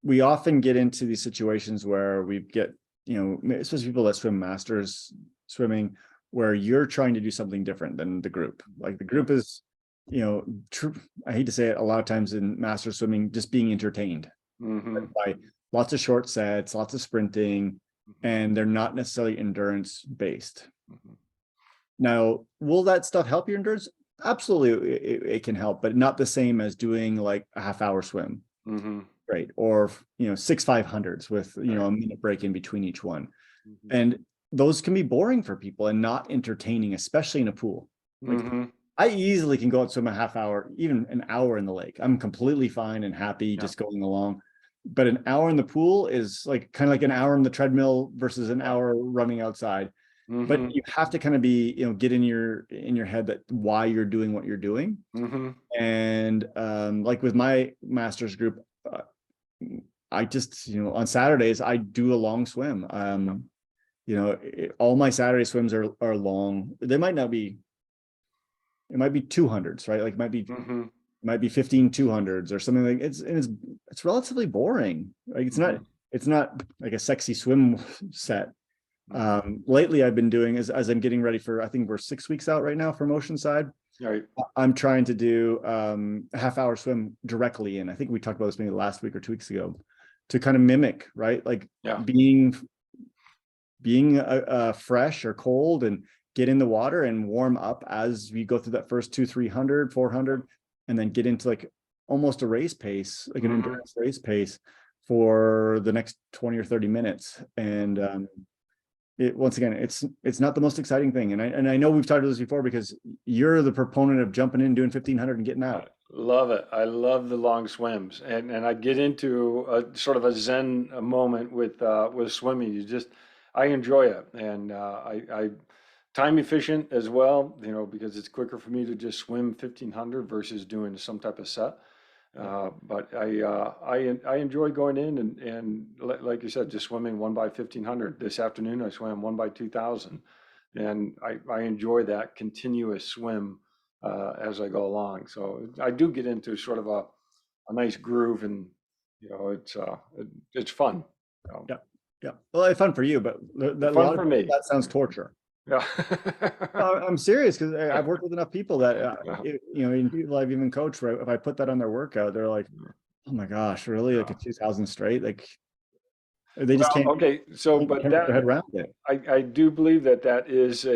We often get into these situations where we get, especially people that swim masters swimming, where you're trying to do something different than the group. Like the Yeah. group is, true. I hate to say it, a lot of times in master swimming, just being entertained Hmm. by lots of short sets, lots of sprinting, Hmm. and they're not necessarily endurance based. Hmm. Now, will that stuff help your endurance? Absolutely, it can help, but not the same as doing like a half-hour swim, Hmm. right? Or 6 500s with Right. a minute break in between each one. Hmm. And those can be boring for people and not entertaining, especially in a pool. Like Hmm. I easily can go out swim a half hour, even an hour in the lake. I'm completely fine and happy Yeah. just going along. But an hour in the pool is like kind of like an hour in the treadmill versus an Yeah. hour running outside. But Hmm. you have to kind of be, get in your head that why you're doing what you're doing. Hmm. And like with my master's group, uh, I just, on Saturdays I do a long swim. All my Saturday swims are long. They might not be, it might be 200s, right? Like Hmm. it might be 15 200s or something. Like it's relatively boring. Like Hmm. it's not like a sexy swim set. Hmm. Lately I've been doing, as I'm getting ready for, I think we're 6 weeks out right now for motion side. Right. I'm trying to do a half-hour swim directly in. I think we talked about this maybe last week or 2 weeks ago, to kind of mimic, right? Like Yeah. being fresh or cold, and get in the water and warm up as we go through that first 200 300 400, and then get into like almost a race pace, like an Hmm. endurance race pace for the next 20 or 30 minutes. And once again, it's not the most exciting thing, and I know we've talked about this before because you're the proponent of jumping in, doing 1500 and getting I out. love it. I love the long swims, and I get into a sort of a zen moment with swimming. I enjoy it, and I time efficient as well, because it's quicker for me to just swim 1500 versus doing some type of set. But I enjoy going in and like you said, just swimming 1 by 1500. This afternoon I swam 1 by 2000, and I enjoy that continuous swim as I go along. So I do get into sort of a nice groove, and it's fun. So, Yeah. Yeah. Well, it's fun for you, but that a fun lot of for people, me. that sounds torture. Yeah. No, I'm serious because I've worked with enough people that, Yeah. in people I've even coached, where if I put that on their workout, they're like, oh my gosh, really? Like Yeah. a 2000 straight? Like they just Well, okay, so but can't wrap their head that around it. I do believe that that is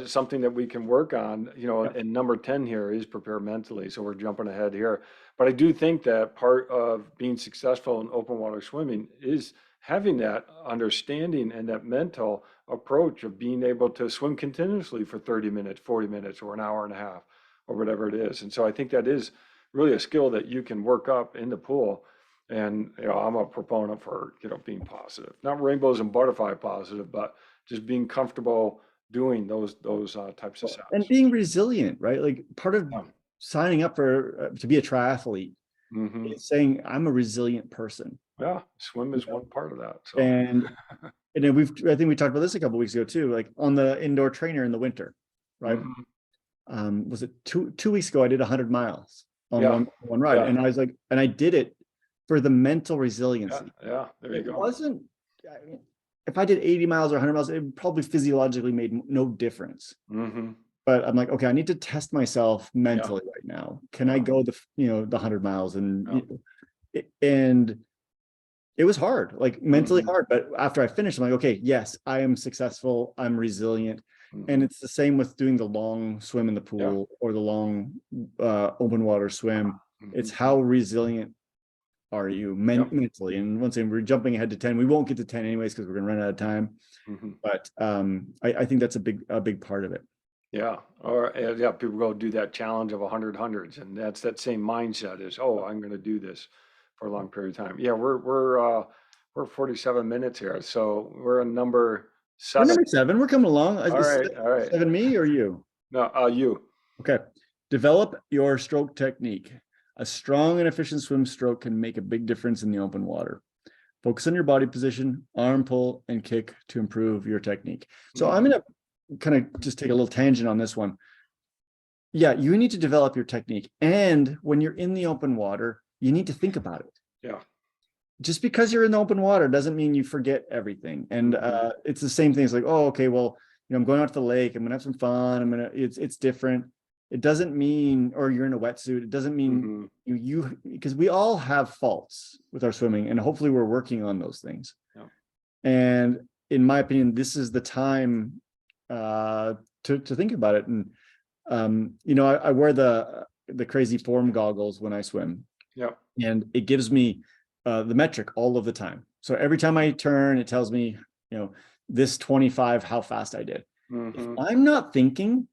something that we can work on, Yeah. and number 10 here is prepare mentally. So we're jumping ahead here. But I do think that part of being successful in open water swimming is having that understanding and that mental approach of being able to swim continuously for 30 minutes, 40 minutes, or an hour and a half, or whatever it is. And so I think that is really a skill that you can work up in the pool. And I'm a proponent for being positive, not rainbows and butterfly positive, but just being comfortable doing those types of And sets. being resilient, right? Like part of Yeah. signing up for to be a triathlete Hmm. is saying I'm a resilient person. Yeah, swim is one part of that. So, And then I think we talked about this a couple of weeks ago too, like on the indoor trainer in the winter, right? hmm, Was it two weeks ago? I did 100 miles on yeah, one ride, yeah, and I was like, and I did it for the mental yeah, resiliency. yeah. There you It go. wasn't. I mean, if I did 80 miles or 100 miles, it probably physiologically made no difference. Hmm. But I'm like, okay, I need to test myself Yeah, mentally right now. Can I yeah, go the 100 miles yeah. and it was hard, like mentally Hmm. hard. But after I finished, I'm like, okay, yes, I am successful. I'm resilient. And Hmm. it's the same with doing the long swim in the Yeah. pool or the long open water swim. It's Hmm. how resilient are you Yep. mentally? And once again, we're jumping ahead to 10. We won't get to 10 anyways because we're gonna run out of time. Hmm. But I think that's a big part of it. Yeah, or yeah, people go do that challenge of 100 hundreds, and that's that same mindset is, oh, I'm going to do this for a long period of time. Yeah, we're 47 minutes here, so we're on number We're 7. number 7. We're coming along. All Is right, all right. 7 me or you? No, you. Okay. Develop your stroke technique. A strong and efficient swim stroke can make a big difference in the open water. Focus on your body position, arm pull, and kick to improve your technique. So I'm Mhm. going to kind of just take a little tangent on this one. Yeah, you need to develop your technique. And when you're in the open water, you need to think about it. Yeah. Just because you're in the open water doesn't mean you forget everything. And Hmm. it's the same thing. It's like, oh, okay, well, I'm going out to the lake. I'm gonna have some fun. It's different. It doesn't mean, or you're in a wetsuit. It doesn't mean Hmm. because we all have faults with our swimming, and hopefully we're working on those things. Yeah. And in my opinion, this is the time to think about it. And I wear the crazy form goggles when I swim, Yeah. and it gives me the metric all of the time. So every time I turn, it tells me, this 25, how fast I did. If Hmm. I'm not thinking,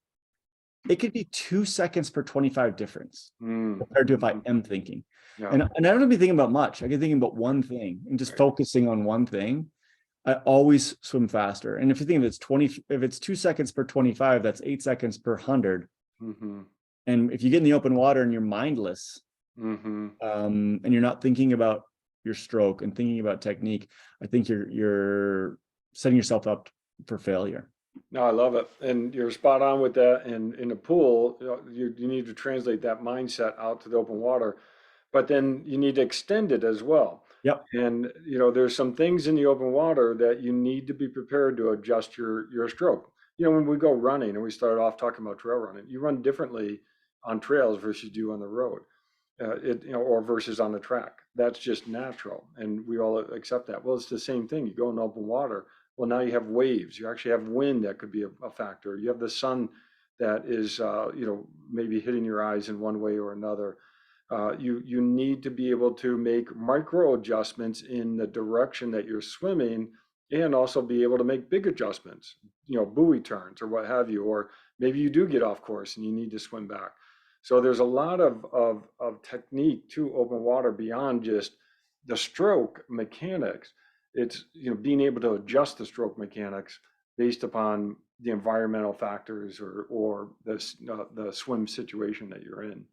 it could be 2 seconds per 25 difference Mm. compared to if I Hmm. am thinking. Yeah. And I don't have to be thinking about much. I can thinking about one thing and just Right. focusing on one thing. I always swim faster. And if you think if it's 2 seconds per 25, that's 8 seconds per 100. Hmm. And if you get in the open water and you're mindless, Hmm. and you're not thinking about your stroke and thinking about technique, I think you're setting yourself up for failure. No, I love it. And you're spot on with that. And in the pool, you need to translate that mindset out to the open water, but then you need to extend it as well. Yep. And there's some things in the open water that you need to be prepared to adjust your stroke. When we go running, and we started off talking about trail running, you run differently on trails versus you do on the road, or versus on the track. That's just natural, and we all accept that. Well, it's the same thing. You go in open water. Well, now you have waves. You actually have wind that could be a factor. You have the sun that is, maybe hitting your eyes in one way or another. You need to be able to make micro adjustments in the direction that you're swimming, and also be able to make big adjustments, buoy turns or what have you, or maybe you do get off course and you need to swim back. So there's a lot of technique to open water beyond just the stroke mechanics. it's, being able to adjust the stroke mechanics based upon the environmental factors or the swim situation that you're in.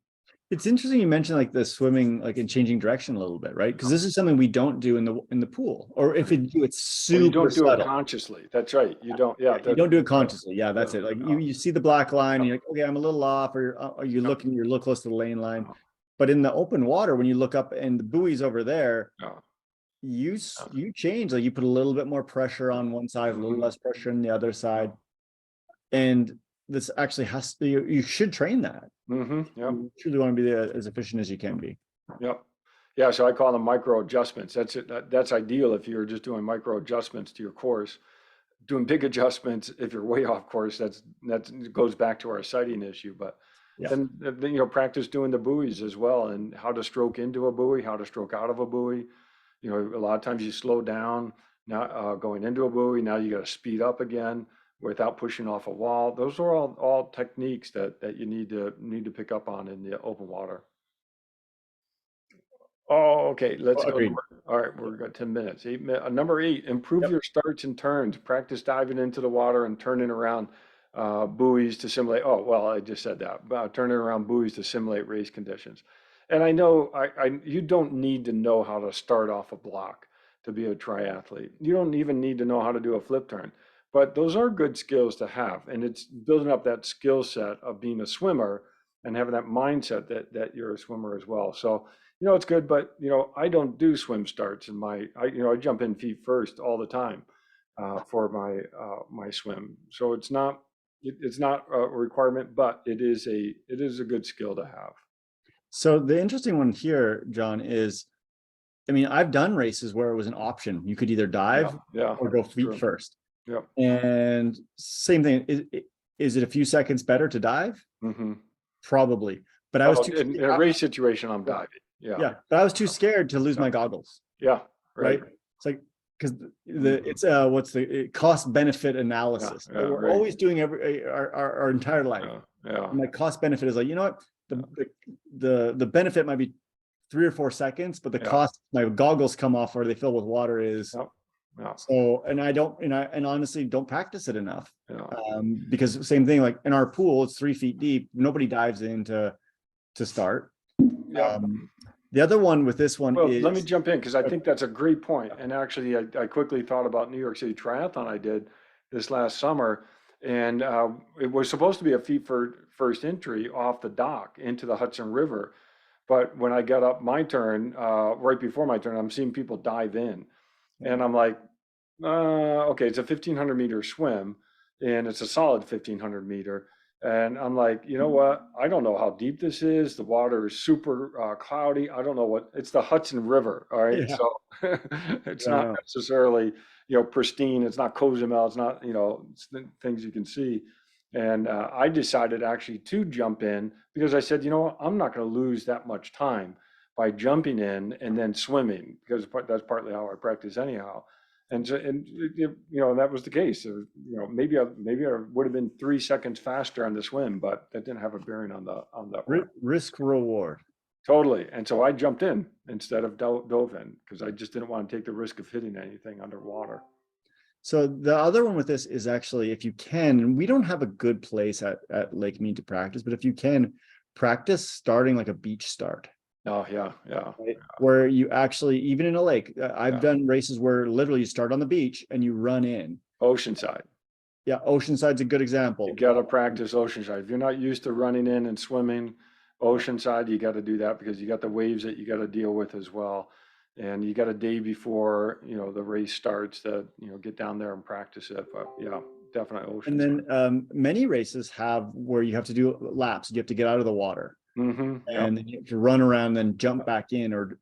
It's interesting you mentioned like the swimming, like in changing direction a little bit, right? Because this is something we don't do in the pool, or if it do, it's Well, you super don't do it subtle. consciously. That's right. You don't. Yeah. You don't do it consciously. Yeah, Yeah. that's it. Like you see the black line, and Yeah. you're like, okay, I'm a little off, or you Yeah. look and you're a little close to the lane line. Yeah. But in the open water, when you look up and the buoy's over there, Yeah. you change, like you put a little bit more pressure on one side, a little Mhm. less pressure on the other side. And this actually has to, you should train that. Yep. You truly want to be as efficient as you can be. Yep. Yeah. So I call them micro adjustments. That's it. That's ideal if you're just doing micro adjustments to your course. Doing big adjustments, if you're way off course, that goes back to our sighting issue. But Yeah. then practice doing the buoys as well, and how to stroke into a buoy, how to stroke out of a buoy. A lot of times you slow down now going into a buoy. Now you got to speed up again without pushing off a wall. Those are all techniques that you need to pick up on in the open water. Oh, okay. Let's go. Agreed. All right, we've got 10 minutes. Number 8, improve Yep. your starts and turns. Practice diving into the water and turning around buoys to simulate. Oh, well, I just said that. Turning around buoys to simulate race conditions. And I know you don't need to know how to start off a block to be a triathlete. You don't even need to know how to do a flip turn. But those are good skills to have. And it's building up that skill set of being a swimmer and having that mindset that you're a swimmer as well. So, it's good, but I don't do swim starts in I jump in feet first all the time for my swim. So it's not a requirement, but it is a good skill to have. So the interesting one here, John, is, I mean, I've done races where it was an option. You could either Yeah, dive yeah, or go feet true. first. Yep. And same thing. Is it a few seconds better to dive? Mm-hmm. Probably. But I was too In a race situation, I'm diving. Yeah. yeah, but I was too scared to lose my goggles. Yeah. Right. Right. It's like, because Mhm. it's what's the cost benefit analysis Yeah. that we're Right. always doing our entire life. Yeah. Yeah. And my cost benefit is like, you know what, the benefit might be 3 or 4 seconds, but the Yeah. cost, my goggles come off or they fill with water is. Yep. Yeah. So, and I don't, and honestly don't practice it enough. Yeah. Because same thing, like in our pool, it's 3 feet deep. Nobody dives in to start. Yeah. The other one with this one Well, is. let me jump in because I think that's a great point. And actually, I quickly thought about New York City Triathlon I did this last summer, and it was supposed to be a feet first entry off the dock into the Hudson River. But when I got up my turn, right before my turn, I'm seeing people dive in, and I'm like, okay, it's a 1,500-meter swim, and it's a solid 1,500-meter. And I'm like, you know what? I don't know how deep this is. The water is super cloudy. I don't know it's the Hudson River. All right. Yeah. So it's Yeah, I not know. necessarily, pristine. It's not Cozumel. It's not, it's things you can see. And I decided actually to jump in because I said, what? I'm not going to lose that much time by jumping in and then swimming because that's partly how I practice anyhow. And so, that was the case. Maybe I would have been 3 seconds faster on the swim, but that didn't have a bearing on the Risk reward. Totally. And so I jumped in instead of dove in because I just didn't want to take the risk of hitting anything underwater. So the other one with this is actually, if you can, and we don't have a good place at Lake Mead to practice, but if you can practice starting like a beach start. Oh, yeah, yeah. Right? Where you actually, even in a lake, I've done races where literally you start on the beach and you run in. Oceanside. Yeah, Oceanside's a good example. You got to practice Oceanside. If you're not used to running in and swimming Oceanside, you got to do that because you got the waves that you got to deal with as well. And you got a day before, the race starts to, get down there and practice it. But yeah, definitely Oceanside. And then many races have where you have to do laps. You have to get out of the water. Mm-hmm. And then you have to run around, then jump back in or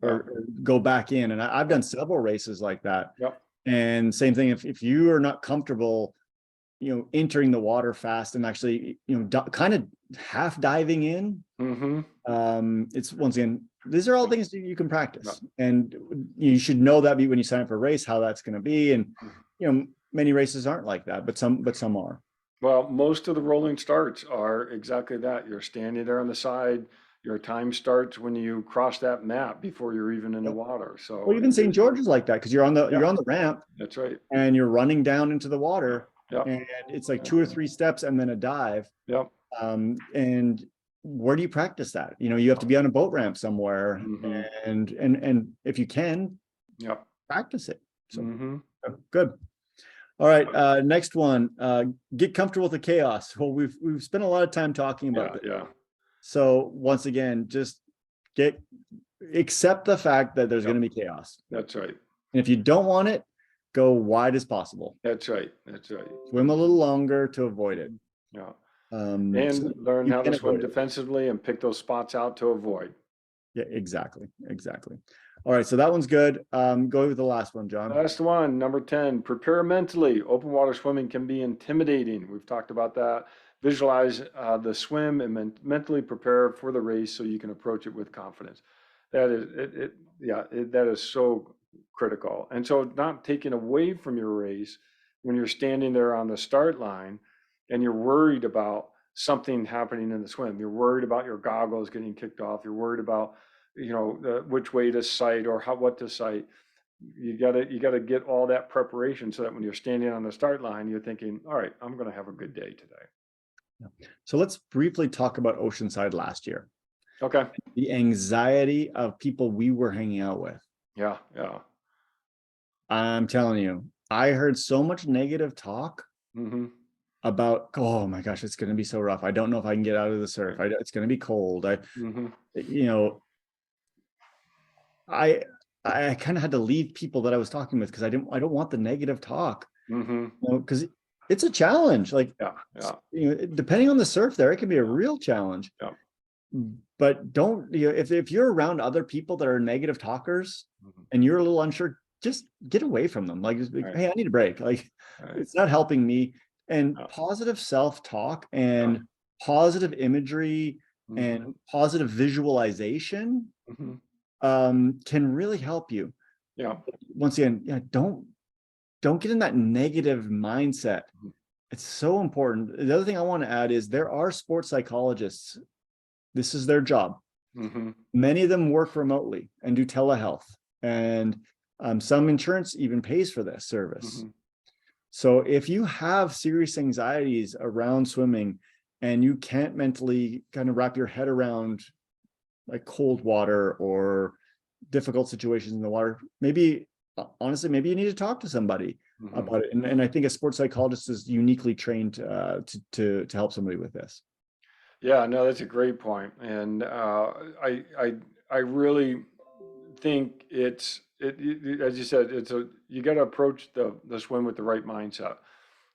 go back in. And I've done several races like that. Yep. And same thing, if you are not comfortable, entering the water fast and actually, kind of half diving in, it's once again, these are all things that you can practice. And you should know that when you sign up for a race, how that's going to be. And, many races aren't like that, but some are. Well, most of the rolling starts are exactly that. You're standing there on the side, your time starts when you cross that mat before you're even in the Yep. water. Well, So even St. George is like that because yeah, you're on the ramp that's right. and you're running down into the water, Yep. and it's like Yep. 2 or 3 steps and then a dive. Yep. And where do you practice that? You have to be on a boat ramp somewhere, Mm-hmm. and if you can, Yep. practice it. So Mm-hmm. good. All right, next one. Get comfortable with the chaos. Well, we've spent a lot of time talking about Yeah. this. Yeah. So once again, just accept the fact that there's Yep. going to be chaos. That's right. And if you don't want it, go wide as possible. That's right. That's right. Swim a little longer to avoid it. Yeah. So And learn you how to can swim avoid it. defensively and pick those spots out to avoid. Yeah, exactly. All right, so that one's good. Go with the last one, John. Last one, number 10, prepare mentally. Open water swimming can be intimidating. We've talked about that. Visualize the swim and mentally prepare for the race so you can approach it with confidence. That is that is so critical. And so not taking away from your race when you're standing there on the start line and you're worried about something happening in the swim. You're worried about your goggles getting kicked off. You're worried about, which way to sight or what to sight. You gotta get all that preparation so that when you're standing on the start line, you're thinking, all right, I'm gonna have a good day today. So let's briefly talk about Oceanside last year. Okay. The anxiety of people we were hanging out with. Yeah, yeah. I'm telling you, I heard so much negative talk Mm-hmm. about, oh my gosh, it's going to be so rough. I don't know if I can get out of the surf. It's going to be cold. Mm-hmm. I kind of had to leave people that I was talking with because I don't want the negative talk, Mm-hmm. because it's a challenge. Like, Yeah, yeah, depending on the surf there, it can be a real challenge. yeah. But don't, if you're around other people that are negative talkers Mm-hmm. and you're a little unsure, just get away from them. Like, Right. hey, I need a break. Like, Right. it's not helping me. And Yeah. positive self-talk and positive imagery Mm-hmm. and positive visualization can really help you. Yeah. Once again, don't get in that negative mindset. Mhm. It's so important. The other thing I want to add is there are sports psychologists. This is their job. Mm-hmm. Many of them work remotely and do telehealth, and some insurance even pays for this service. Mm-hmm. So if you have serious anxieties around swimming and you can't mentally kind of wrap your head around like cold water or difficult situations in the water, honestly, maybe you need to talk to somebody about it. And I think a sports psychologist is uniquely trained to help somebody with this. Yeah, no, that's a great point. And I really think as you said, you got to approach the swim with the right mindset.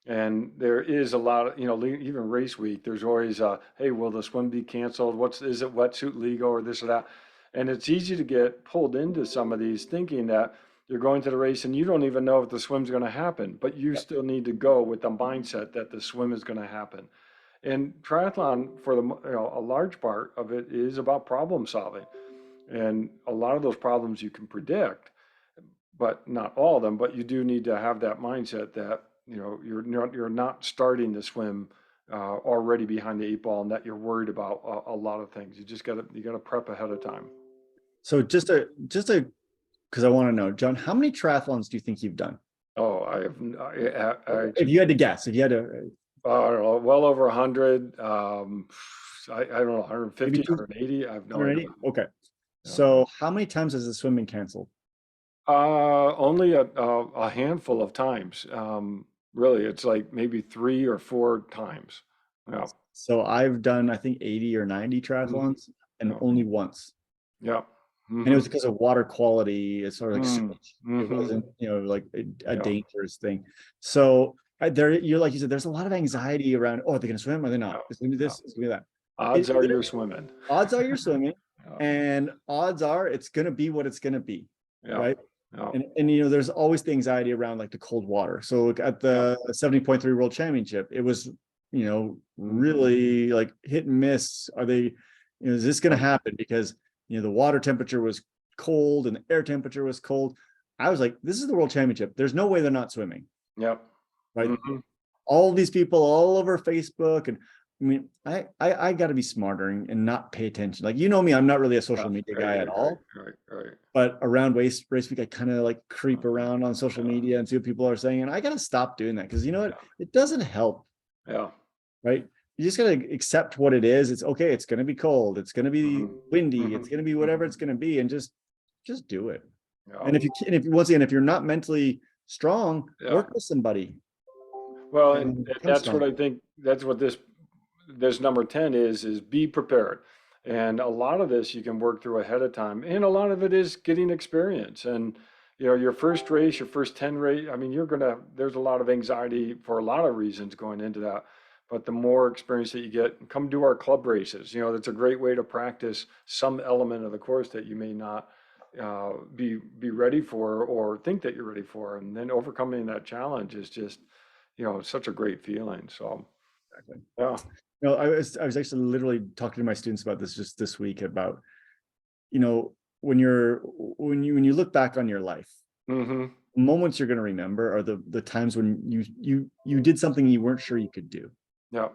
And there is a lot of, even race week, there's always hey, will the swim be canceled? Is it wetsuit legal or this or that? And it's easy to get pulled into some of these thinking that you're going to the race and you don't even know if the swim's going to happen, but you still need to go with the mindset that the swim is going to happen. And triathlon, for a large part of it is about problem solving. And a lot of those problems you can predict, but not all of them. But you do need to have that mindset that you're not starting the swim already behind the 8 ball, and that you're worried about a lot of things. You gotta prep ahead of time. So just because I want to know, John, how many triathlons do you think you've done? Oh, If you had to guess, if you had to, I don't know, well over 100. I don't know, 150, 180. I have no idea. Okay. So how many times has the swim been canceled? Only a handful of times. Really, it's like maybe 3 or 4 times. Yeah. So I've done, I think, 80 or 90 triathlons, and only once. Yeah. And it was because of water quality. It's sort of like it wasn't, like a dangerous thing. So you're like you said, there's a lot of anxiety around, oh, are they going to swim? Are they not? It's going to be this, it's going to be that. Odds are you're swimming. Odds are you're swimming, and odds are it's going to be what it's going to be, right? And there's always the anxiety around like the cold water. So at the 70.3 World Championship, it was, really like hit and miss. Are they, is this going to happen? Because the water temperature was cold and the air temperature was cold. I was like, this is the World Championship. There's no way they're not swimming. Yep. Right. All these people all over Facebook and I mean, I got to be smarter and not pay attention. Like, you know me, I'm not really a social media guy at all. Right. But around race week, I kind of like creep around on social media and see what people are saying. And I got to stop doing that because you know what? It doesn't help, Yeah. right? You just got to accept what it is. It's okay. It's going to be cold. It's going to be Mhm. windy. It's Mhm. going to be whatever Mhm. it's going to be, and just do it. Yeah. And if you once again, if you're not mentally strong, Yeah. work with somebody Well, and and become that's what strong. I think, that's what this number 10 is be prepared. And a lot of this you can work through ahead of time. And a lot of it is getting experience. And, your first race, your first 10 race, I mean, there's a lot of anxiety for a lot of reasons going into that. But the more experience that you get, come do our club races. That's a great way to practice some element of the course that you may not be ready for or think that you're ready for. And then overcoming that challenge is just, such a great feeling. So, Exactly. yeah. No, I was actually literally talking to my students about this just this week about, you know, when you look back on your life, Mm-hmm. moments you're going to remember are the times when you did something you weren't sure you could do, Yeah.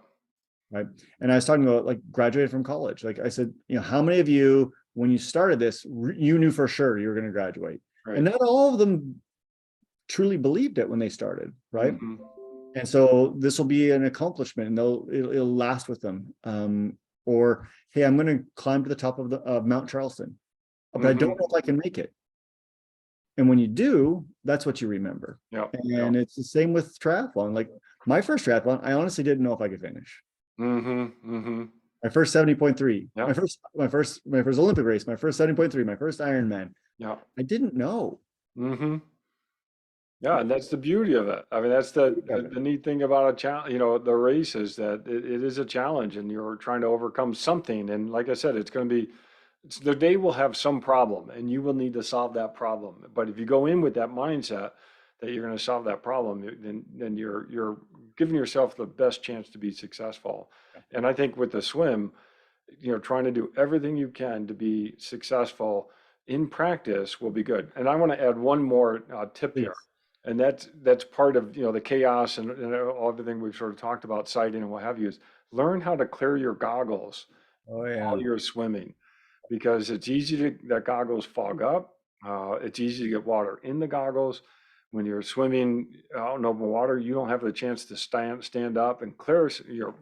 right? And I was talking about like graduated from college. Like I said, how many of you when you started this, you knew for sure you were going to graduate, and Right. not all of them truly believed it when they started, right? Mm-hmm. And so this will be an accomplishment, and it'll last with them. Or hey, I'm going to climb to the top of the Mount Charleston, but I don't Mm-hmm. know if I can make it. And when you do, that's what you remember. Yeah. Yeah. And it's the same with triathlon. Like my first triathlon, I honestly didn't know if I could finish. Mm-hmm. Mm-hmm. My first 70.3, Yeah. my first Olympic race, my first 70.3, my first Ironman. Yeah. I didn't know. Mm-hmm. Yeah, and that's the beauty of it. I mean, that's the neat thing about a challenge, the race is that it is a challenge and you're trying to overcome something. And like I said, the day will have some problem and you will need to solve that problem. But if you go in with that mindset that you're going to solve that problem, then you're giving yourself the best chance to be successful. And I think with the swim, trying to do everything you can to be successful in practice will be good. And I want to add one more tip here. Please. And that's part of, the chaos and everything we've sort of talked about, sighting and what have you, is learn how to clear your goggles Oh while yeah. you're swimming, because it's easy that goggles fog up. It's easy to get water in the goggles. When you're swimming out in open water, you don't have the chance to stand up and clear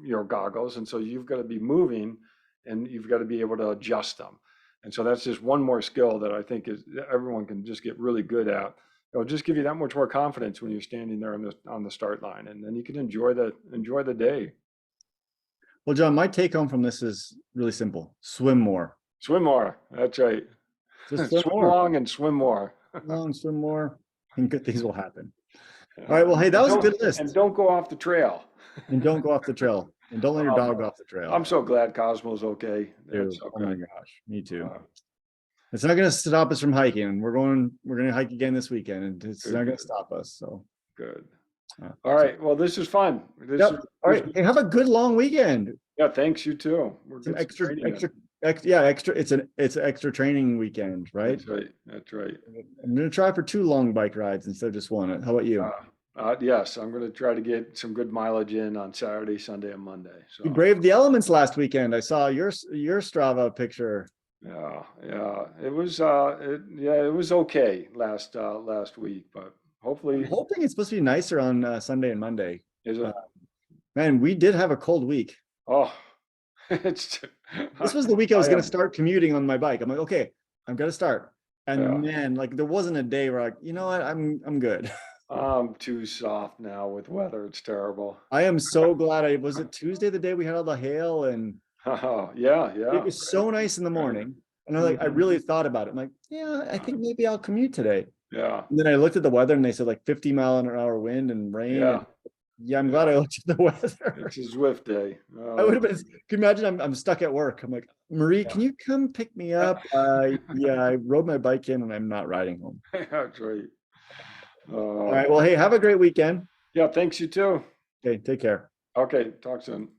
your goggles. And so you've got to be moving and you've got to be able to adjust them. And so that's just one more skill that I think is everyone can just get really good at. It'll just give you that much more confidence when you're standing there on the start line, and then you can enjoy the day. Well, John, my take home from this is really simple. Swim more. Swim more. That's right. Just swim Swim more. long and swim more. Long, swim more, and good things will happen. All right. Well, hey, that And was a don't good list. go off the trail. And don't go off the trail. And don't let your Um, dog off the trail. I'm so glad Cosmo's okay. That's Too. so Oh my good. gosh. Me too. Uh, It's not going to stop us from hiking. We're going to hike again this weekend, and it's not good, going to good, stop us. So, good. uh, All so right. Well, this is fun. This is yep. All right. Hey, have a good long weekend. yeah. Thanks, you too. We'll It's an get some training in. yeah, extra. It's an extra training weekend, right? That's right. That's right. I'm going to try for 2 long bike rides instead of just one. How about you? Yes, I'm going to try to get some good mileage in on Saturday, Sunday, and Monday. You So braved the elements last weekend. I saw your Strava picture. yeah, yeah, it was okay last week, but I'm hopefully hoping it's supposed to be nicer on Sunday and Monday. is Uh, it? man, we did have a cold week. Oh, it's This was the week I was I going to am start commuting on my bike. I'm like, okay, I'm going to start. yeah, And man, like there wasn't a day where you know what, I'm good. I'm too soft now with weather. It's terrible. I am so glad was it Tuesday the day we had all the hail, and Oh, yeah, it yeah, was right, so nice in the right. morning. And I Hmm. really thought about it. I'm like, yeah, I think maybe I'll commute today. Yeah, And then I looked at the weather and they said like 50-mile-an-hour wind and rain. And yeah, yeah, I'm glad yeah. I looked at the weather. It's a Zwift day. I would have been, can you imagine I'm stuck at work. I'm like, Marie, Yeah. can you come pick me up? Yeah, I rode my bike in and I'm not riding home. That's right. All right. Well, hey, have a great weekend. Yeah, thanks you too. Okay, take care. Okay, talk soon.